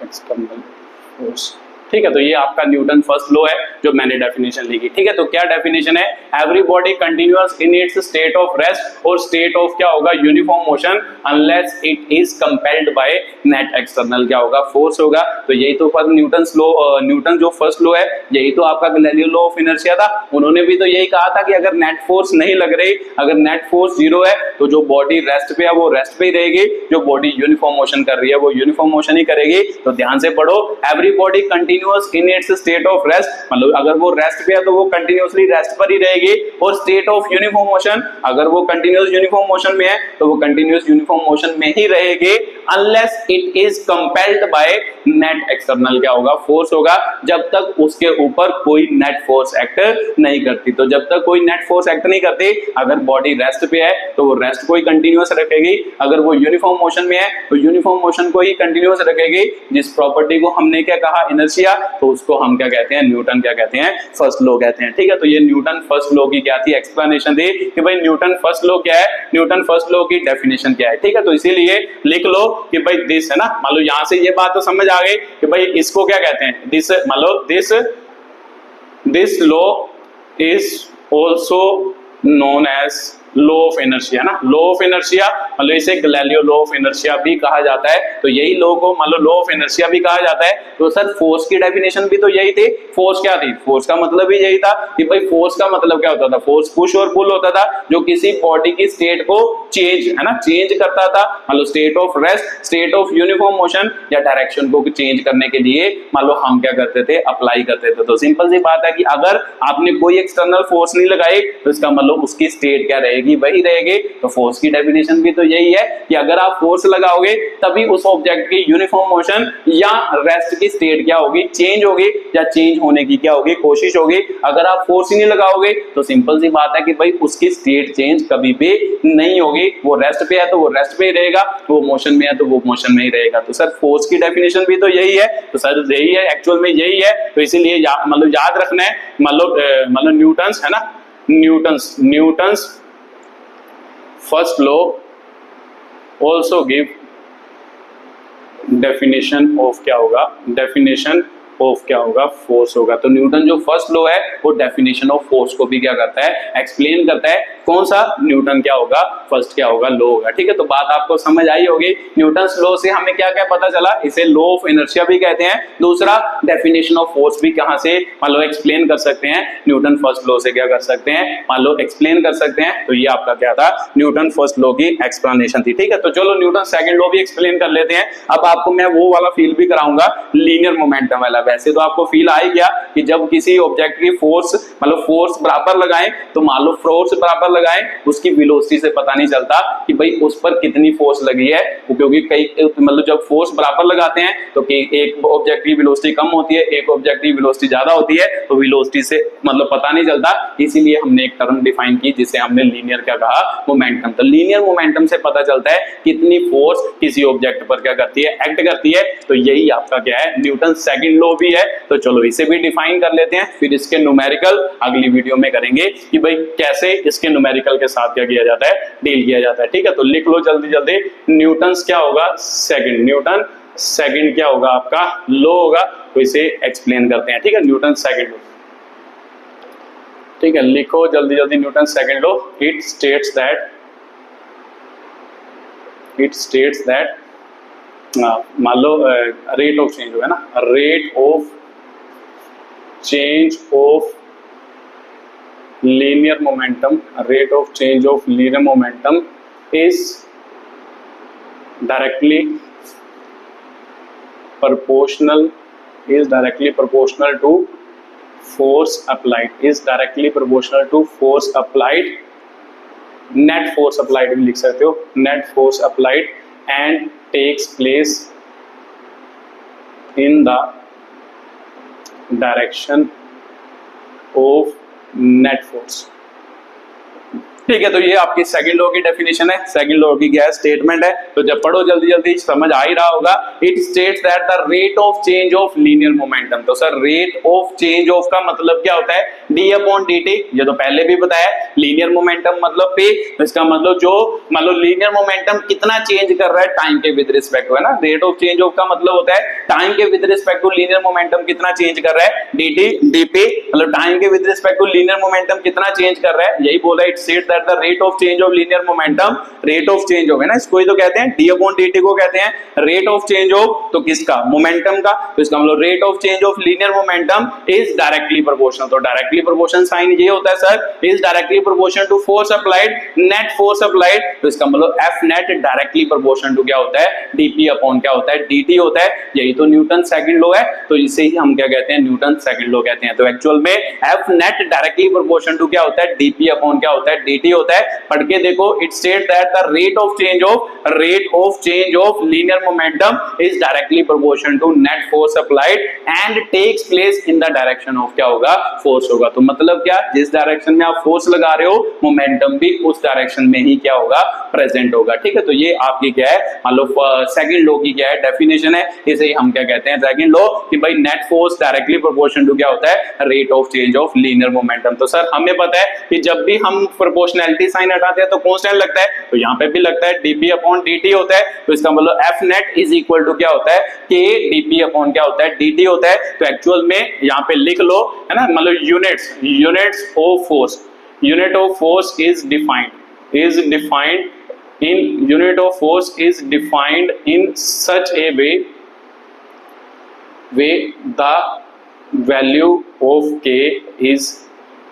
external force। ठीक है, तो ये आपका न्यूटन फर्स्ट लॉ है जो मैंने डेफिनेशन लिखी। ठीक है, तो क्या डेफिनेशन है, every body continuous in its state of rest और स्टेट ऑफ क्या होगा, uniform motion, unless it is compelled by net external क्या होगा, फोर्स होगा। तो यही तो न्यूटन्स लॉ, न्यूटन जो फर्स्ट लॉ है यही तो आपका गैलीलियो लॉ ऑफ इनर्शिया था। उन्होंने भी तो यही कहा था कि अगर नेट फोर्स नहीं लग रही, अगर नेट फोर्स जीरो है, तो जो बॉडी रेस्ट पे है वो रेस्ट पे ही रहेगी, जो बॉडी यूनिफॉर्म मोशन कर रही है वो यूनिफॉर्म मोशन ही करेगी। तो ध्यान से पढ़ो, every body continuous in its state of rest, मतलब अगर वो रेस्ट पे है तो वो कंटिन्यूअसली रेस्ट पर ही रहेगी, और स्टेट ऑफ यूनिफॉर्म मोशन, अगर वो कंटिन्यूअस यूनिफॉर्म मोशन में है तो वो कंटिन्यूअस यूनिफॉर्म मोशन में ही रहेगी, unless it is compelled by net external क्या होगा, फोर्स होगा, जब तक उसके ऊपर कोई नेट फोर्स एक्ट नहीं करती। तो जब तक कोई नेट फोर्स एक्ट नहीं करती, अगर बॉडी रेस्ट पे है तो वो रेस्ट को ही कंटिन्यूअस रखेगी, अगर वो यूनिफॉर्म मोशन में है तो यूनिफॉर्म मोशन को ही कंटिन्यूअस रखेगी। जिस प्रॉपर्टी को हमने क्या कहा, इनर्शिया, किया तो उसको हम क्या कहते हैं, न्यूटन क्या कहते हैं, फर्स्ट लॉ कहते हैं। ठीक है, तो ये न्यूटन फर्स्ट लॉ की क्या थी, एक्सप्लेनेशन थी कि भाई न्यूटन फर्स्ट लॉ क्या है, न्यूटन फर्स्ट लॉ की डेफिनेशन क्या है। ठीक है, तो इसीलिए लिख लो कि भाई दिस है ना, मान लो यहां से ये बात तो समझ आ गई कि भाई इसको क्या कहते हैं, दिस, मान लो this law is also known as law of inertia ना, लॉ ऑफ इनर्शिया मतलब इसे गैलीलियो लॉ ऑफ इनर्शिया भी कहा जाता है। तो यही लॉ को मतलब लॉ ऑफ इनर्शिया भी कहा जाता है। तो सर फोर्स की डेफिनेशन भी तो यही थी। फोर्स क्या थी, फोर्स का मतलब भी यही था कि भाई फोर्स का मतलब क्या होता था, फोर्स पुश और पुल होता था जो किसी बॉडी की स्टेट को चेंज है ना, चेंज करता था, मतलब state of rest, state of uniform motion या डायरेक्शन को चेंज करने के लिए मान लो हम क्या करते थे, अप्लाई करते थे। तो सिंपल सी बात है कि अगर आपने कोई एक्सटर्नल फोर्स नहीं लगाई तो इसका मतलब उसकी स्टेट क्या रहेगी, वही रहेगी। तो फोर्स की डेफिनेशन भी तो यही है कि अगर आप फोर्स लगाओगे तभी उस ऑब्जेक्ट की यूनिफॉर्म मोशन या रेस्ट की स्टेट क्या होगी, चेंज होगी या चेंज होने की क्या होगी, कोशिश होगी। अगर आप फोर्स ही नहीं लगाओगे तो सिंपल सी बात है कि भाई उसकी स्टेट चेंज कभी भी नहीं होगी। वो रेस्ट पे है तो वो रेस्ट पे ही रहेगा, वो मोशन में है तो वो मोशन में ही रहेगा। तो सर फोर्स की डेफिनेशन भी तो यही है। तो सर यही है, एक्चुअल में यही है। तो इसीलिए मतलब याद रखना है, मतलब न्यूटन्स है ना, Newton's first law also give definition of क्या होगा, डेफिनेशन ऑफ क्या होगा, फोर्स होगा। तो न्यूटन जो फर्स्ट लॉ है वो डेफिनेशन ऑफ फोर्स को भी क्या करता है, एक्सप्लेन करता है। कौन सा, न्यूटन क्या होगा, फर्स्ट क्या होगा, लॉ होगा। ठीक है, तो बात आपको समझ आई होगी। न्यूटन्स लॉ से हमें क्या क्या पता चला, इसे लॉ ऑफ इनर्शिया भी कहते हैं। दूसरा डेफिनेशन ऑफ फोर्स भी कहां से मान लो एक्सप्लेन कर सकते हैं, न्यूटन फर्स्ट लॉ से क्या कर सकते हैं, मान लो एक्सप्लेन कर सकते हैं। तो ये आपका क्या था, न्यूटन फर्स्ट लॉ की एक्सप्लेनेशन थी। ठीक है, तो चलो न्यूटन सेकंड लॉ भी एक्सप्लेन कर लेते हैं। अब आपको मैं वो वाला फील भी कराऊंगा, लीनियर मोमेंटम वाला। वैसे तो आपको फील आ ही गया कि जब किसी ऑब्जेक्ट की फोर्स मतलब फोर्स बराबर लगाएं तो मान लो फोर्स बराबर लगाएं, उसकी वेलोसिटी से पता नहीं चलता कि भाई उस पर कितनी फोर्स लगी है, क्योंकि कई मतलब जब फोर्स बराबर लगाते हैं तो एक ऑब्जेक्ट की वेलोसिटी कम होती है, एक ऑब्जेक्ट की वेलोसिटी ज्यादा होती है, तो वेलोसिटी से मतलब पता नहीं चलता। इसीलिए हमने एक टर्म डिफाइन की जिसे हमने लीनियर क्या कहा, मोमेंटम। तो लीनियर मोमेंटम से पता चलता है कितनी फोर्स किसी ऑब्जेक्ट पर क्या करती है, एक्ट करती है। तो यही आपका क्या है, न्यूटन सेकंड लॉ भी है। तो चलो इसे भी डिफाइन कर लेते हैं, फिर इसके न्यूमेरिकल अगली वीडियो में करेंगे कि भाई कैसे इसके न्यूमेरिकल के साथ क्या किया जाता है, डील किया जाता है। ठीक है, तो लिख लो जल्दी जल्दी, न्यूटन्स क्या होगा, सेकंड, न्यूटन सेकंड क्या होगा आपका, लॉ होगा। तो इसे एक्सप्लेन करते हैं। ठीक है, न्यूटन सेकंड लॉ। ठीक है, लिखो जल्दी जल्दी, Newton second law. It states that मान लो रेट ऑफ चेंज होगा ना, rate of change of linear momentum, rate of change of linear momentum is directly proportional to force applied, is directly proportional to force applied, net force applied भी लिख सकते हो, net force applied and takes place in the direction of net force। ठीक है, तो ये आपकी second law की डेफिनेशन है। सेकंड लॉ की क्या है, स्टेटमेंट है। तो जब पढ़ो जल्दी जल्दी समझ आ ही रहा होगा। It states that the rate of change of linear momentum. तो sir rate of change of का मतलब क्या होता है, डी अपॉन डी टी। ये तो पहले भी बताया, लीनियर मोमेंटम मतलब पे, तो इसका मतलब जो मतलब लीनियर मोमेंटम कितना चेंज कर रहा है टाइम के विद रिस्पेक्ट टू, है ना। रेट ऑफ चेंज ऑफ का मतलब होता है टाइम के with respect to linear momentum कितना चेंज कर रहा है, डी टी डी पे मतलब टाइम के with respect to linear momentum कितना चेंज कर रहा है, यही बोला। It states the rate of change of linear momentum, rate of change of है ना, इसको ही तो कहते हैं, डी अपॉन dt को कहते हैं रेट ऑफ चेंज ऑफ, तो किसका, मोमेंटम का। तो इसका मतलब rate of change of linear momentum is directly proportional. तो डायरेक्टली प्रोपोर्शनल साइन ये होता है sir, is directly proportional to force applied, net force applied. तो इसका मतलब F net directly proportional to क्या होता है, dp अपॉन क्या होता है, dt होता है। यही तो न्यूटन सेकंड लॉ है। तो इसे ही हम क्या कहते हैं, न्यूटन सेकंड लॉ कहते हैं। तो एक्चुअल में F net directly proportional to क्या होता है, dp अपॉन क्या होता है, dt dt होता है, पढ़ के देखो। It state that the rate of change of linear momentum is directly proportional to net force applied and takes place in the direction of क्या होगा, फोर्स होगा। तो मतलब क्या, जिस डायरेक्शन में आप फोर्स लगा रहे हो मोमेंटम भी उस डायरेक्शन में ही क्या होगा, प्रेजेंट होगा। ठीक है, तो ये आपकी क्या है, मान लो सेकंड लॉ की क्या है, डेफिनेशन है। इसे हम क्या कहते हैं, सेकंड लॉ, कि भाई net force directly proportional to क्या होता है, rate of change of linear momentum. तो सर हमें पता है कि जब भी हम प्रोपोर्शनैलिटी साइन हटाते हैं तो कांस्टेंट लगता है, तो यहाँ पे भी लगता है dp अपॉन dt होता है। तो इसका मतलब F net is equal to क्या होता है, k dp अपॉन क्या होता है, dt होता है। तो एक्चुअल में यहाँ पे लिख लो, है ना, मतलब units of force, unit of force is defined in unit of force is defined in such a way the value of k is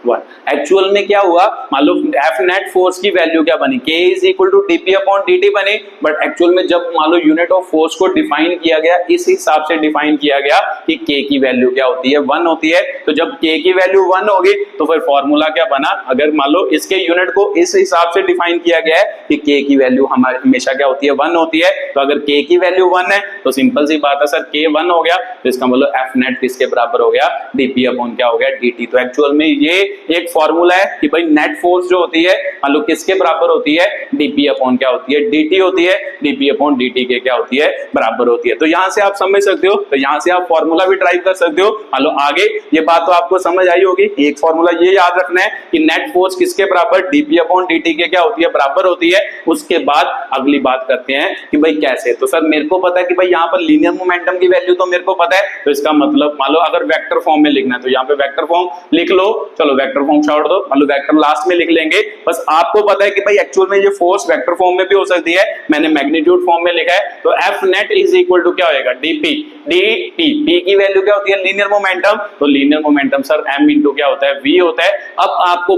1। Actual में क्या हुआ, मान लो एफ नेट फोर्स की वैल्यू क्या बनी, k is equal to dp upon dt बनी। But actual में जब मान लो यूनिट ऑफ फोर्स को डिफाइन किया गया, इस हिसाब से डिफाइन किया गया कि k की वैल्यू क्या होती है, 1 होती है। तो जब k की वैल्यू 1 होगी तो फिर फॉर्मूला क्या बना, अगर मान लो इसके यूनिट को इस हिसाब से डिफाइन किया गया है कि k की वैल्यू हमारे हमेशा क्या होती है, 1 होती है। तो अगर k की वैल्यू 1 है तो सिंपल सी बात है सर, k 1 हो गया, तो इसका मतलब एफ नेट किसके बराबर हो गया, dp अपॉन क्या हो गया, dt। तो एक्चुअल में ये एक फॉर्मूला है कि भाई नेट फोर्स जो होती है मान लो किसके बराबर होती है, dp अपॉन क्या होती है, dt होती है, dp अपॉन dt के क्या होती है, बराबर होती है। तो यहां से आप समझ सकते हो, तो यहां से आप फॉर्मूला भी ट्राई कर सकते हो। मान लो आगे ये बात तो आपको समझ आई होगी। एक फॉर्मूला ये याद रखना है कि नेट फोर्स किसके बराबर, dp अपॉन dt के क्या होती है, बराबर होती है। उसके बाद अगली बात करते हैं कि भाई कैसे। तो सर मेरे को पता है कि भाई यहाँ पर लीनियर मोमेंटम की वैल्यू तो मेरे को पता है, तो इसका मतलब मान लो अगर वेक्टर फॉर्म में लिखना है तो यहाँ पे वेक्टर फॉर्म लिख लो। चलो वेक्टर फॉर्म छोड़ दो, मान लो वेक्टर लास्ट में लिख लेंगे। बस आपको पता है कि भाई एक्चुअल में ये फोर्स वेक्टर फॉर्म में भी हो सकती है, मैंने मैग्नीट्यूड फॉर्म में लिखा है। तो F net is equal to क्या होएगा, dp dt, p की वैल्यू क्या होती है, लीनियर मोमेंटम। तो linear momentum sir m into क्या होता है, v होता है। अब आपको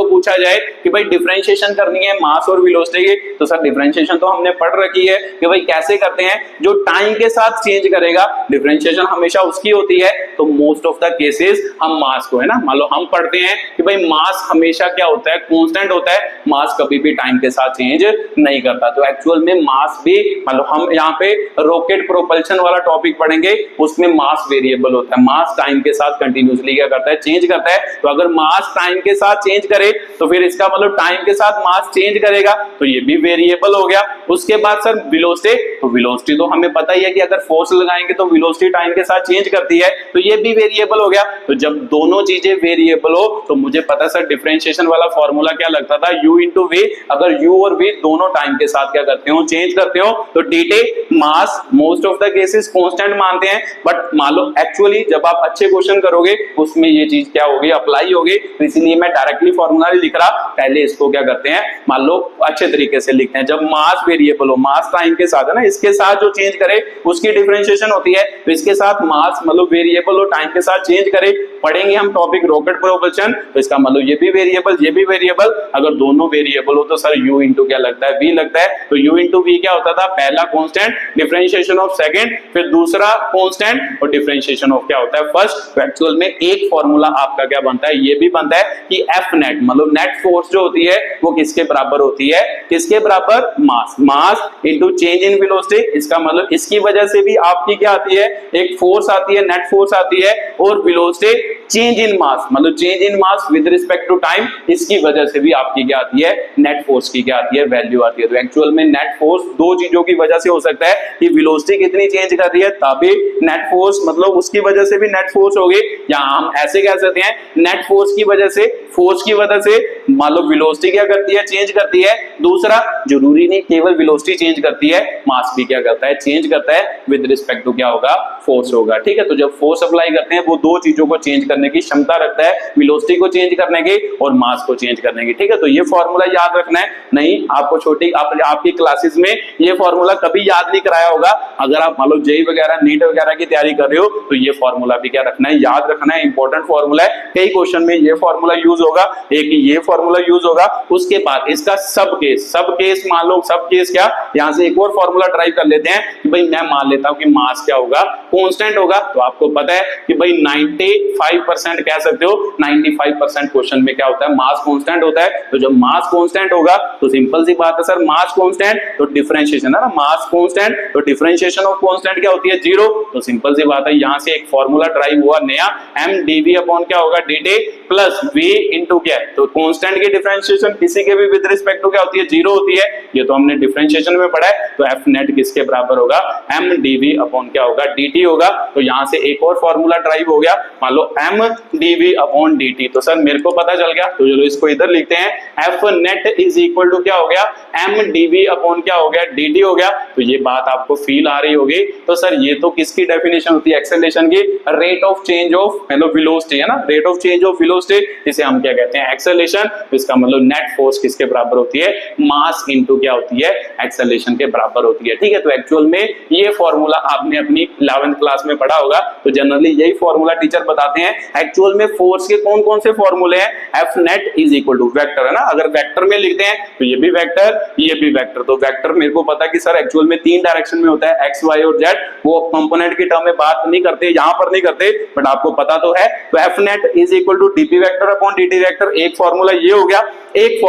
पूछा जाए कि भाई डिफरेंशिएशन करनी है मास और वेलोसिटी की, तो सर डिफरेंशिएशन तो हमने पढ़ रखी है कि भाई कैसे करते हैं, जो टाइम के साथ चेंज करेगा डिफरेंशिएशन हमेशा उसकी होती है। तो मोस्ट ऑफ द केसेस हम मास को, है ना, मान लो हम पढ़ते हैं कि भाई मास हमेशा क्या होता है, कांस्टेंट होता है, मास कभी भी टाइम के साथ चेंज नहीं करता। तो एक्चुअल में मास भी, मान लो हम यहाँ पे रॉकेट प्रोपल्शन वाला टॉपिक पढ़ेंगे, उसमें मास वेरिएबल होता है, मास टाइम के साथ कंटिन्यूअसली क्या करता है, चेंज करता है। तो अगर मास टाइम के साथ चेंज करे तो फिर इसका मतलब टाइम के साथ मास चेंज करेगा, तो ये भी वेरिएबल हो गया। उसके बाद सर वेलोसिटी, तो वेलोसिटी तो हमें पता ही है कि अगर फोर्स लगाएंगे तो वेलोसिटी टाइम के साथ चेंज करती है, तो ये भी वेरिएबल हो गया। तो जब दोनों चीजें वेरिएबल हो तो मुझे पता सर डिफरेंशिएशन वाला फॉर्मूला क्या लगता था, u इंटू वी। अगर u और v दोनों टाइम के साथ क्या करते हो, चेंज करते हो, तो dt mass most of the cases constant मानते हैं। बट मान लो एक्चुअली जब आप अच्छे क्वेश्चन करोगे उसमें ये चीज क्या होगी, अप्लाई होगी। तो इसीलिए मैं डायरेक्टली फॉर्मूला नहीं लिख रहा, पहले इसको क्या करते हैं, मान लो अच्छे तरीके से लिखते हैं। जब मास वेरिएबल हो, मास टाइम के साथ, है ना, इसके साथ जो चेंज करे उसकी डिफरेंशिएशन होती है। तो इसके साथ मास मतलब वेरिएबल हो, टाइम के साथ चेंज करे, पढ़ेंगे हम टॉपिक रॉकेट प्रोपल्शन। तो इसका मतलब ये भी वेरिएबल, ये भी वेरिएबल। अगर दोनों वेरिएबल हो तो सर u इंटू क्या लगता है, v लगता है। तो u इंटू v क्या होता था, पहला कांस्टेंट, डिफरेंशिएशन ऑफ सेकंड, फिर दूसरा कांस्टेंट और डिफरेंशिएशन ऑफ क्या होता है, फर्स्ट। तो एक्चुअल में एक फॉर्मूला आपका क्या बनता है, ये भी बनता है कि एफ नेट मतलब नेट फोर्स जो होती है वो किसके बराबर होती है, किसके बराबर, mass into change in velocity. इसका मतलब इसकी वजह से भी आपकी क्या आती है, एक फोर्स आती है, नेट फोर्स आती है, और वेलोसिटी चेंज इन मास मतलब change in mass with respect to time, इसकी वजह से भी आपकी क्या आती है, नेट फोर्स की क्या आती है, वैल्यू आती है। तो एक्चुअल में नेट फोर्स दो चीजों की वजह से हो सकता है कि वेलोसिटी कितनी चेंज कर रही है तभी नेट फोर्स मतलब उसकी वजह से भी नेट फोर्स होगी, या हम ऐसे कह सकते हैं नेट फोर्स की वजह से, फोर्स की वजह से मान लो वेलोसिटी क्या करती है, चेंज करती है। दूसरा जरूरी नहीं केवल वेलोसिटी चेंज करती है, मास भी क्या करता है, चेंज करता है विद रिस्पेक्ट टू क्या होगा, फोर्स होगा। ठीक है, तो जब फोर्स अप्लाई करते हैं वो दो चीजों को चेंज करने की क्षमता रखता है, वेलोसिटी को चेंज करने की और मास को चेंज करने की। ठीक है, तो ये फॉर्मूला याद रखना है। नहीं आपको छोटी आपकी क्लासेस में ये फॉर्मूला कभी याद नहीं कराया होगा। अगर आप मान लो जेई वगैरह, नीट वगैरह की तैयारी कर रहे हो तो ये फॉर्मूला भी क्या रखना है, याद रखना है, इंपॉर्टेंट फॉर्मूला है। कई क्वेश्चन में ये फॉर्मूला यूज होगा, एक ये फॉर्मूला यूज होगा। उसके बाद इसका सब केस मान लो, सब केस क्या, यहां से एक और फॉर्मूला ट्राई कर लेते हैं कि भाई मैं मान लेता हूं कि मास क्या होगा, कांस्टेंट होगा। तो आपको पता है कि भाई 95 95% कह सकते हो, 95% क्वेश्चन में क्या होता है, मास कांस्टेंट होता है। तो जब मास कांस्टेंट होगा तो सिंपल सी बात है सर, मास कांस्टेंट तो डिफरेंशिएशन है ना, मास कांस्टेंट तो डिफरेंशिएशन ऑफ कांस्टेंट क्या होती है, जीरो। तो सिंपल सी बात है, यहां से एक फॉर्मूला ड्राइव हुआ नया, m dv अपॉन क्या होगा, dt प्लस v इनटू क्या है, तो कांस्टेंट की डिफरेंशिएशन किसी के भी विद रिस्पेक्ट टू क्या होती है, जीरो होती है। ये तो हमने डिफरेंशिएशन में पढ़ा है। तो f नेट किसके बराबर होगा, m dv अपॉन क्या होगा, dt होगा। तो यहां से एक और फॉर्मूला ड्राइव हो गया, मान लो m dv अपॉन dt। तो सर मेरे को पता चल गया, तो चलो इसको इधर लिखते हैं, f net is equal to क्या हो गया, m dv अपॉन क्या हो गया, dt हो गया। तो ये बात आपको फील आ रही होगी। तो सर ये तो किसकी डेफिनेशन होती है, एक्सेलरेशन की, रेट ऑफ चेंज ऑफ मतलब वेलोसिटी है ना, rate of change of velocity, इसे हम क्या कहते हैं, एक्सेलरेशन। इसका मतलब नेट फोर्स किसके बराबर होती है, मास इनटू क्या होती है, एक्सेलरेशन के बराबर होती है। ठीक है, तो एक्चुअल में ये फॉर्मूला आपने अपनी 11th क्लास में पढ़ा होगा। तो जनरली यही फॉर्मूला टीचर बताते हैं। एक्चुअल में फोर्स के कौन कौन से फॉर्मूले हैं, F net is equal to vector है ना, अगर वेक्टर में लिखते हैं तो ये भी वेक्टर, ये भी वेक्टर। तो वेक्टर मेरे को पता है कि सर एक्चुअल में 3 डायरेक्शन में होता है, एक्स वाई और जेड। वो कंपोनेंट की टर्म में बात नहीं करते, यहां पर नहीं करते, बट आपको पता तो है। तो F net is equal to DP vector upon DT vector. एक फॉर्मूला ये हो गया, एक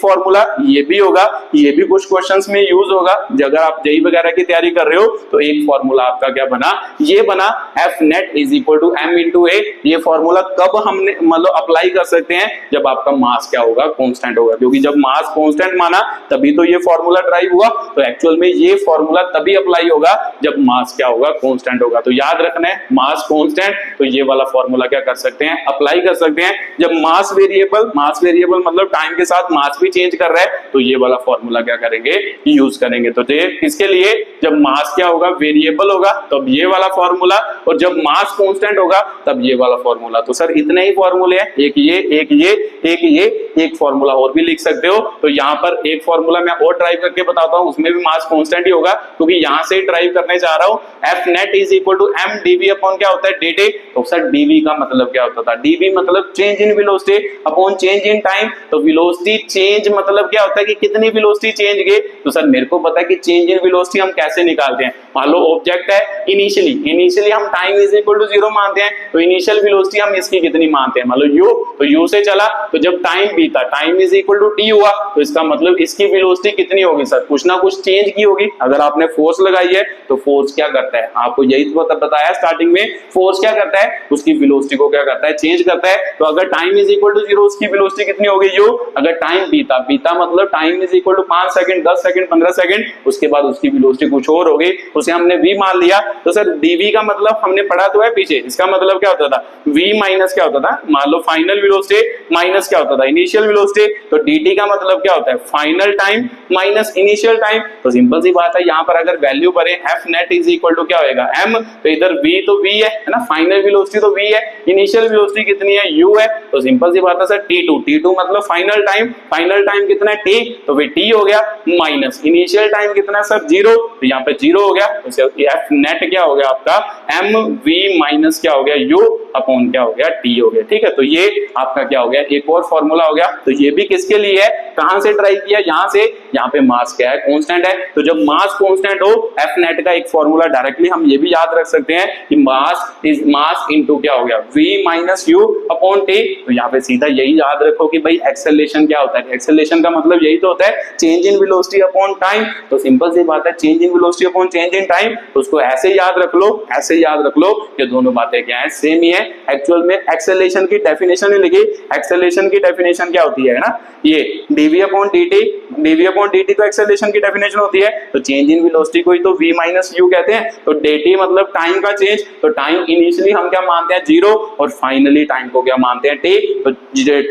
फॉर्मूला ये भी होगा, ये भी कुछ क्वेश्चंस में यूज होगा। अगर आप जेई वगैरह की तैयारी कर रहे हो तो एक फॉर्मूला आपका क्या बना, ये बना F net is equal to M into A. ये फॉर्मूला कब हमने मतलब अप्लाई कर सकते हैं, जब आपका मास क्या होगा, कांस्टेंट होगा, क्योंकि जब मास कांस्टेंट माना तभी तो ये फॉर्मूला ड्राइव हुआ। तो एक्चुअल में ये फॉर्मूला तभी अप्लाई होगा जब मास क्या होगा, कांस्टेंट होगा। तो याद रखना है, मास कांस्टेंट, तो ये वाला फॉर्मूला क्या कर सकते हैं, अप्लाई कर सकते हैं। जब मास वेरिएबल मतलब टाइम के साथ मास भी चेंज कर रहा है, तो ये वाला फॉर्मूला क्या करेंगे, यूज करेंगे। तो ये किसके लिए, जब मास क्या होगा, वेरिएबल होगा, तब ये वाला फॉर्मूला, और जब मास कांस्टेंट होगा तब ये वाला फॉर्मूला। तो सर इतने ही फॉर्मूले हैं, एक ये, एक ये, एक ये, एक फॉर्मूला और भी लिख सकते हो। तो यहाँ पर एक फॉर्मूला मैं और ड्राइव करके बताता हूँ, उसमें भी मास कांस्टेंट ही होगा, क्योंकि यहाँ से ड्राइव करने जा रहा हूँ। F net is equal to M DV upon क्या होता है, dt। तो सर डीवी का मतलब क्या होता था, डीवी मतलब change in velocity upon change in time. तो वेलोसिटी चेंज मतलब क्या होता है कि कितनी वेलोसिटी चेंज गई। तो सर मेरे को पता है कि चेंज इन वेलोसिटी हम कैसे निकालते हैं। मान लो ऑब्जेक्ट है, इनिशियली हम टाइम इज इक्वल टू 0 मानते हैं, तो इनिशियल वेलोसिटी हम इसकी कितनी मानते हैं, मान लो u, तो u से चला, तो जब टाइम बीता, time is equal to t हुआ, तो इसका मतलब इसकी वेलोसिटी कितनी होगी सर, कुछ ना कुछ चेंज की होगी। अगर आपने फोर्स लगाई है तो फोर्स क्या करता है, आपको यही तो बताया स्टार्टिंग में, फोर्स क्या करता है, उसकी वेलोसिटी को क्या करता है, चेंज करता है। तो अगर टाइम इज इक्वल टू 0, उसकी वेलोसिटी कितनी होगी u। अगर टाइम बीता मतलब time is equal to 5 second, 10 second, 15 second, उसके बाद उसकी वेलोसिटी कुछ और होगी, उसे हमने v मान लिया। तो सर dv का मतलब हमने पढ़ा तो है पीछे, इसका मतलब क्या होता था, v माइनस क्या होता था, मान लो फाइनल वेलोसिटी माइनस क्या होता था, इनिशियल वेलोसिटी। तो dt का मतलब क्या होता है, final time minus initial time. तो सिंपल सी बात है, यहाँ पर अगर वैल्यू भरे F net is equal to क्या होगा, m, तो इधर v तो v है ना, फाइनल वेलोसिटी तो v है, इनिशियल वेलोसिटी कितनी है, u है। तो सिंपल सी बात है सर t2 मतलब फाइनल टाइम कितना है, t, तो फिर t हो गया, माइनस इनिशियल टाइम कितना है सर, 0, तो यहाँ पे 0 हो गया। तो एफ नेट क्या हो गया आपका, m v माइनस क्या हो गया, u अपॉन क्या हो गया, t हो गया। ठीक है, तो ये आपका क्या हो गया, एक और फॉर्मूला हो गया। तो ये भी किसके लिए है, कहां से ड्राइव किया, यहाँ से। यहाँ पे मास क्या है, कांस्टेंट है। तो जब मास कांस्टेंट हो, एफ नेट का एक फॉर्मूला डायरेक्टली हम ये भी याद रख सकते हैं कि मास इनटू क्या हो गया, v minus u upon t। तो यहाँ पे सीधा यही याद रखो कि भाई एक्सेलरेशन क्या होता है, एक्सेलरेशन का मतलब यही तो होता है change in velocity upon time. तो सिंपल सी बात है, change in velocity upon change in time, तो उसको ऐसे याद रख लो, ऐसे याद रख लो। ये दोनों बातें क्या है, सेम ही है। एक्चुअल में एक्सेलरेशन की डेफिनेशन ही लिखी, एक्सेलरेशन की डेफिनेशन क्या होती है ना, ये dv अपॉन dt तो एक्सेलरेशन की डेफिनेशन होती है। तो चेंज इन वेलोसिटी को ही तो v माइनस u कहते हैं। तो dt मतलब टाइम का चेंज। तो टाइम इनिशियली हम क्या मानते हैं, 0, और फाइनली टाइम को क्या मानते हैं, t। तो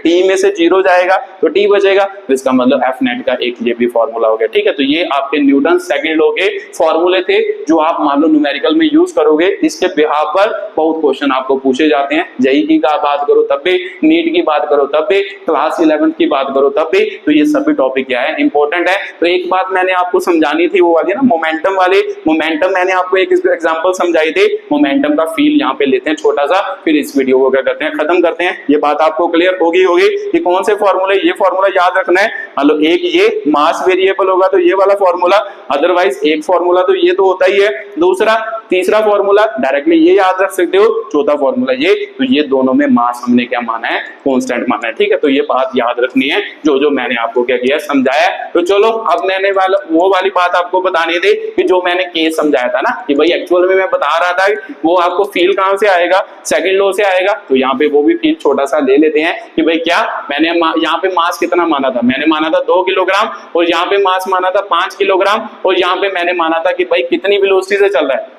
t में से 0 जाएगा तो t बचेगा। तो इसका मतलब एफ नेट का एक ये भी फॉर्मूला हो गया। ठीक है, तो ये आपके न्यूटन सेकंड लॉ के फॉर्मूले थे, जो आप मान लो न्यूमेरिकल में यूज करोगे। इसके बिहाफ पर बहुत क्वेश्चन आपको पूछे जाते हैं। जेई की बात करो तब भी, नीट की बात करो तब भी, क्लास 11 की बात करो तब भी। तो ये सभी टॉपिक क्या है, इंपॉर्टेंट है। तो एक बात मैंने आपको समझानी थी, वो वाली ना मोमेंटम वाली। मोमेंटम मैंने आपको एक एग्जांपल समझाई थी। मोमेंटम का फील यहाँ पे लेते हैं छोटा सा, फिर इस वीडियो को क्या करते हैं, खत्म करते हैं। ये बात आपको क्लियर होगी कि कौन से फॉर्मूले, ये फॉर्मूला याद रखना है। मान लो एक ये मास वेरिएबल होगा तो ये वाला फॉर्मूला, अदरवाइज एक फॉर्मूला तो ये तो होता ही है। दूसरा तीसरा फॉर्मूला डायरेक्टली ये याद रख सकते हो, चौथा फॉर्मूला ये, तो ये दोनों में मास हमने क्या माना है, कांस्टेंट माना है। ठीक है, तो ये बात याद रखनी है जो मैंने आपको क्या किया, समझाया। तो चलो अब मैंने वो वाली बात आपको बतानी थी कि जो मैंने केस समझाया था ना कि भाई एक्चुअल में मैं बता रहा था वो आपको फील कहां से आएगा, सेकंड लॉ से आएगा। तो यहाँ पे वो भी फील छोटा सा ले लेते हैं कि भाई क्या मैंने यहाँ पे मास कितना माना था, मैंने माना था 2 किलोग्राम, और यहाँ पे मास माना था 5 किलोग्राम, और यहाँ पे मैंने माना था कि भाई कितनी वेलोसिटी से चल रहा है,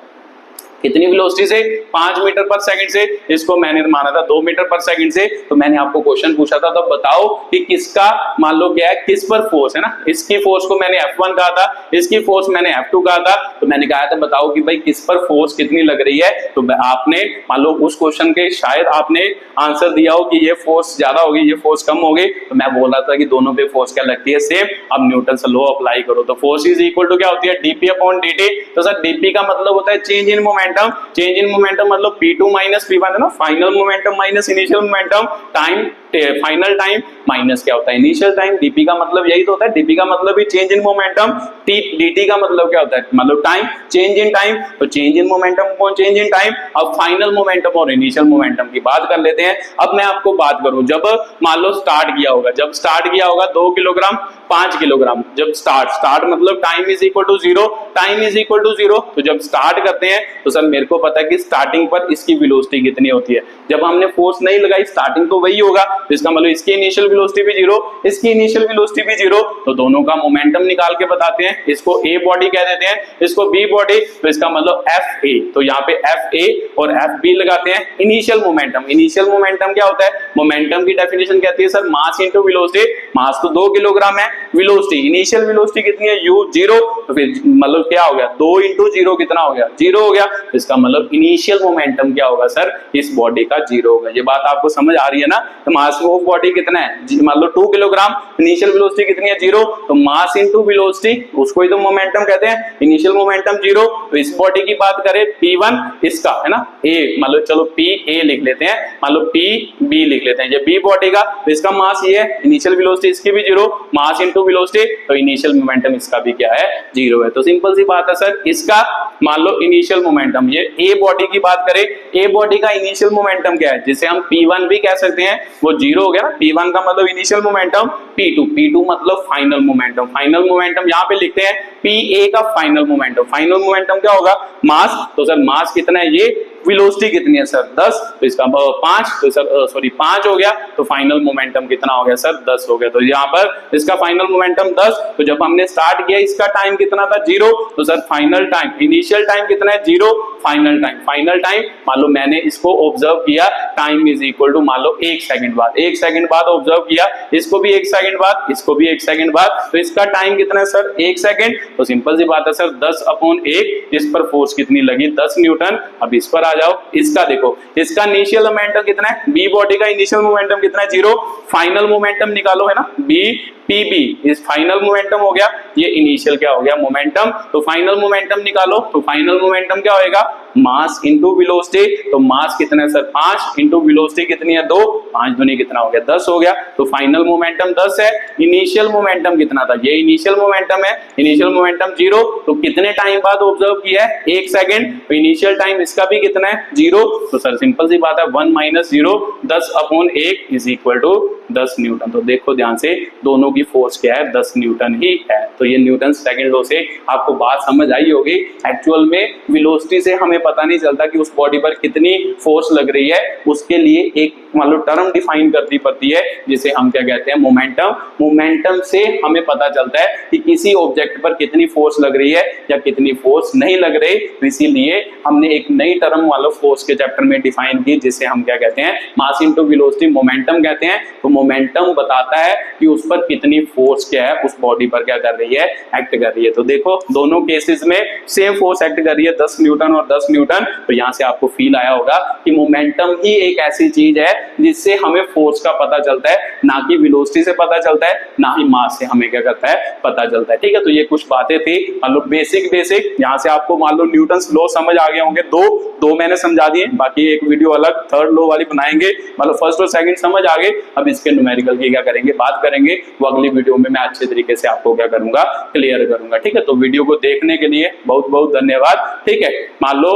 कितनी वेलोसिटी से, 5 मीटर पर सेकंड से, इसको मैंने माना था 2 मीटर पर सेकंड से। तो मैंने आपको क्वेश्चन पूछा था, तो बताओ कि किसका मान लो क्या है, किस पर फोर्स है ना, इसकी फोर्स को मैंने F1 कहा था, इसकी फोर्स मैंने F2 कहा था। तो मैंने कहा था बताओ कि भाई किस पर फोर्स कितनी लग रही है। तो आपने मान लो उस क्वेश्चन के शायद आपने आंसर दिया हो कि ये फोर्स ज्यादा होगी, ये फोर्स कम होगी। तो मैं बोल रहा था कि दोनों पे फोर्स क्या लगती है, सेम। अब न्यूटन लॉ अप्लाई करो, तो फोर्स इज इक्वल टू क्या होती है, dp अपॉन dt। तो सर dp का मतलब होता है change in momentum, change in momentum मतलब p2 माइनस p1 है ना, final momentum minus initial momentum, time final time minus क्या होता है, इनिशियल टाइम। dp का मतलब यही तो होता है, dp का मतलब ही चेंज इन मोमेंटम, dt का मतलब क्या होता है, मतलब टाइम, चेंज इन टाइम। तो change in momentum upon change in time. अब फाइनल मोमेंटम और इनिशियल मोमेंटम की बात कर लेते हैं। अब मैं आपको बात करूं, जब मान लो स्टार्ट किया होगा, जब स्टार्ट किया होगा 2 किलोग्राम 5 किलोग्राम, जब स्टार्ट मतलब time is equal to 0, time is equal to 0। तो जब स्टार्ट करते हैं तो सर मेरे को पता है कि स्टार्टिंग पर इसकी वेलोसिटी कितनी होती है। जब हमने फोर्स नहीं लगाई, स्टार्टिंग तो वही होगा, तो इसका मतलब इसकी इनिशियल वेलोसिटी भी 0, इसकी इनिशियल वेलोसिटी भी 0। तो दोनों का मोमेंटम निकाल के बताते हैं, इसको ए बॉडी कह देते हैं, इसको बी बॉडी। तो इसका मतलब एफ ए, तो यहाँ पे एफ ए और एफ बी लगाते हैं। इनिशियल मोमेंटम, इनिशियल मोमेंटम क्या होता है, मोमेंटम की डेफिनेशन कहती है सर मास इंटू वेलोसिटी। मास तो 2 किलोग्राम है, वेलोसिटी इनिशियल वेलोसिटी कितनी है, u 0। तो फिर मतलब क्या हो गया, 2 इंटू 0 कितना हो गया, 0 हो गया। तो इसका मतलब इनिशियल मोमेंटम क्या होगा सर, इस बॉडी का 0 होगा। ये बात आपको समझ आ रही है ना। तो मास ऑफ बॉडी कितना है, मान लो 2 किलोग्राम, इनिशियल वेलोसिटी कितनी है, 0। तो मास इंटू वेलोसिटी, उसको ही तो मोमेंटम कहते हैं, इनिशियल मोमेंटम 0। तो इस बॉडी की बात करें P1, इसका है ना A, मान लो चलो P A लिख लेते हैं, मान लो P B लिख लेते हैं, ये B बॉडी का। तो इसका मास ये है, इनिशियल वेलोसिटी इसकी भी 0, मास इंटू वेलोसिटी, तो इनिशियल मोमेंटम इसका भी क्या है, 0 है। तो सिंपल सी बात है सर, इसका मान लो इनिशियल मोमेंटम, ये A बॉडी की बात करें, A बॉडी का इनिशियल मोमेंटम क्या है, जिसे हम P1 भी कह सकते हैं, वो 0 हो गया ना। P1 का मतलब इनिशियल मोमेंटम, P2 मतलब फाइनल मोमेंटम। फाइनल मोमेंटम यहाँ पे लिखते हैं PA का फाइनल मोमेंटम। फाइनल मोमेंटम क्या होगा, मास। तो सर मास कितना है, ये वेलोसिटी कितनी है सर, 10। तो इसका 5, तो सर सॉरी 5 हो गया। तो फाइनल मोमेंटम कितना हो गया सर, 10 हो गया। तो यहाँ पर इसका फाइनल मोमेंटम 10। तो जब हमने स्टार्ट किया इसका टाइम कितना था, 0। तो sir final time, initial time कितना है, 0, फाइनल टाइम मान लो मैंने इसको ऑब्जर्व किया, टाइम इज इक्वल टू मान लो 1 सेकंड बाद, 1 सेकंड बाद ऑब्जर्व किया, इसको भी 1 सेकंड बाद, इसको भी 1 सेकंड बाद। तो इसका टाइम कितना है सर, 1 सेकंड। तो सिंपल सी बात है सर, 10 अपॉन 1, इस पर फोर्स कितनी लगी, 10 न्यूटन। अब इस पर आ जाओ, इसका देखो, इसका इनिशियल मोमेंटम कितना है, बी बॉडी का इनिशियल मोमेंटम कितना है, 0। फाइनल मोमेंटम निकालो है ना, बी पीबी, इस फाइनल मोमेंटम हो गया, ये इनिशियल क्या हो गया, मोमेंटम। तो फाइनल मोमेंटम निकालो, तो फाइनल मोमेंटम क्या होएगा, मास इंटू वेलोसिटी। तो मास कितना है सर, 5 इंटू वेलोसिटी कितनी है, 2, 5 दूनी कितना हो गया, 10 हो गया। तो फाइनल मोमेंटम 10 है। इनिशियल मोमेंटम कितना था, ये इनिशियल मोमेंटम है, इनिशियल मोमेंटम 0। तो कितने टाइम बाद ऑब्जर्व किया है, 1 सेकंड। तो इनिशियल टाइम इसका भी कितना है, 0। तो सर सिंपल सी बात है, 1 minus 0, 10 upon 1 is equal to 10 newton. तो देखो ध्यान से, दोनों की फोर्स क्या है, 10 न्यूटन ही है। तो ये न्यूटन सेकंड लॉ से आपको बात समझ आई होगी। एक्चुअल में वेलोसिटी से हमें पता नहीं चलता कि उस बॉडी पर कितनी फोर्स लग रही है, उसके लिए एक मान लो टर्म डिफाइन करनी पड़ती है, जिसे हम क्या कहते हैं, मोमेंटम। मोमेंटम से हमें पता चलता है कि किसी ऑब्जेक्ट पर कितनी फोर्स लग रही है या कितनी फोर्स नहीं लग रही। तो इसीलिए हमने एक नई टर्म वाला फोर्स के चैप्टर में डिफाइन की, जिसे हम क्या कहते हैं, मास इंटू वेलोसिटी, मोमेंटम कहते हैं। तो मोमेंटम बताता है कि उस पर कितनी फोर्स क्या है, उस बॉडी पर क्या कर रही है, एक्ट कर रही है। तो देखो दोनों केसेस में सेम फोर्स एक्ट कर रही है, 10 न्यूटन और 10 न्यूटन। तो यहां से आपको फील आया होगा कि मोमेंटम ही एक ऐसी चीज है जिससे हमें फोर्स का पता चलता है, ना कि वेलोसिटी से पता चलता है, ना ही मास से हमें क्या करता है, पता चलता है। ठीक है, तो ये कुछ बातें थी, मान लो बेसिक यहां से आपको मान लो न्यूटन्स लॉ समझ आ गए होंगे। दो मैंने समझा दिए, बाकी एक वीडियो अलग थर्ड लॉ वाली बनाएंगे, मतलब फर्स्ट और सेकंड समझ आ गए। अब इसके न्यूमेरिकल की क्या करेंगे, बात करेंगे, वो अगली वीडियो में मैं अच्छे तरीके से आपको क्या करूंगा, क्लियर करूंगा। ठीक है, तो वीडियो को देखने के लिए बहुत बहुत धन्यवाद। ठीक है, मान लो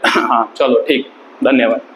हाँ चलो ठीक, धन्यवाद।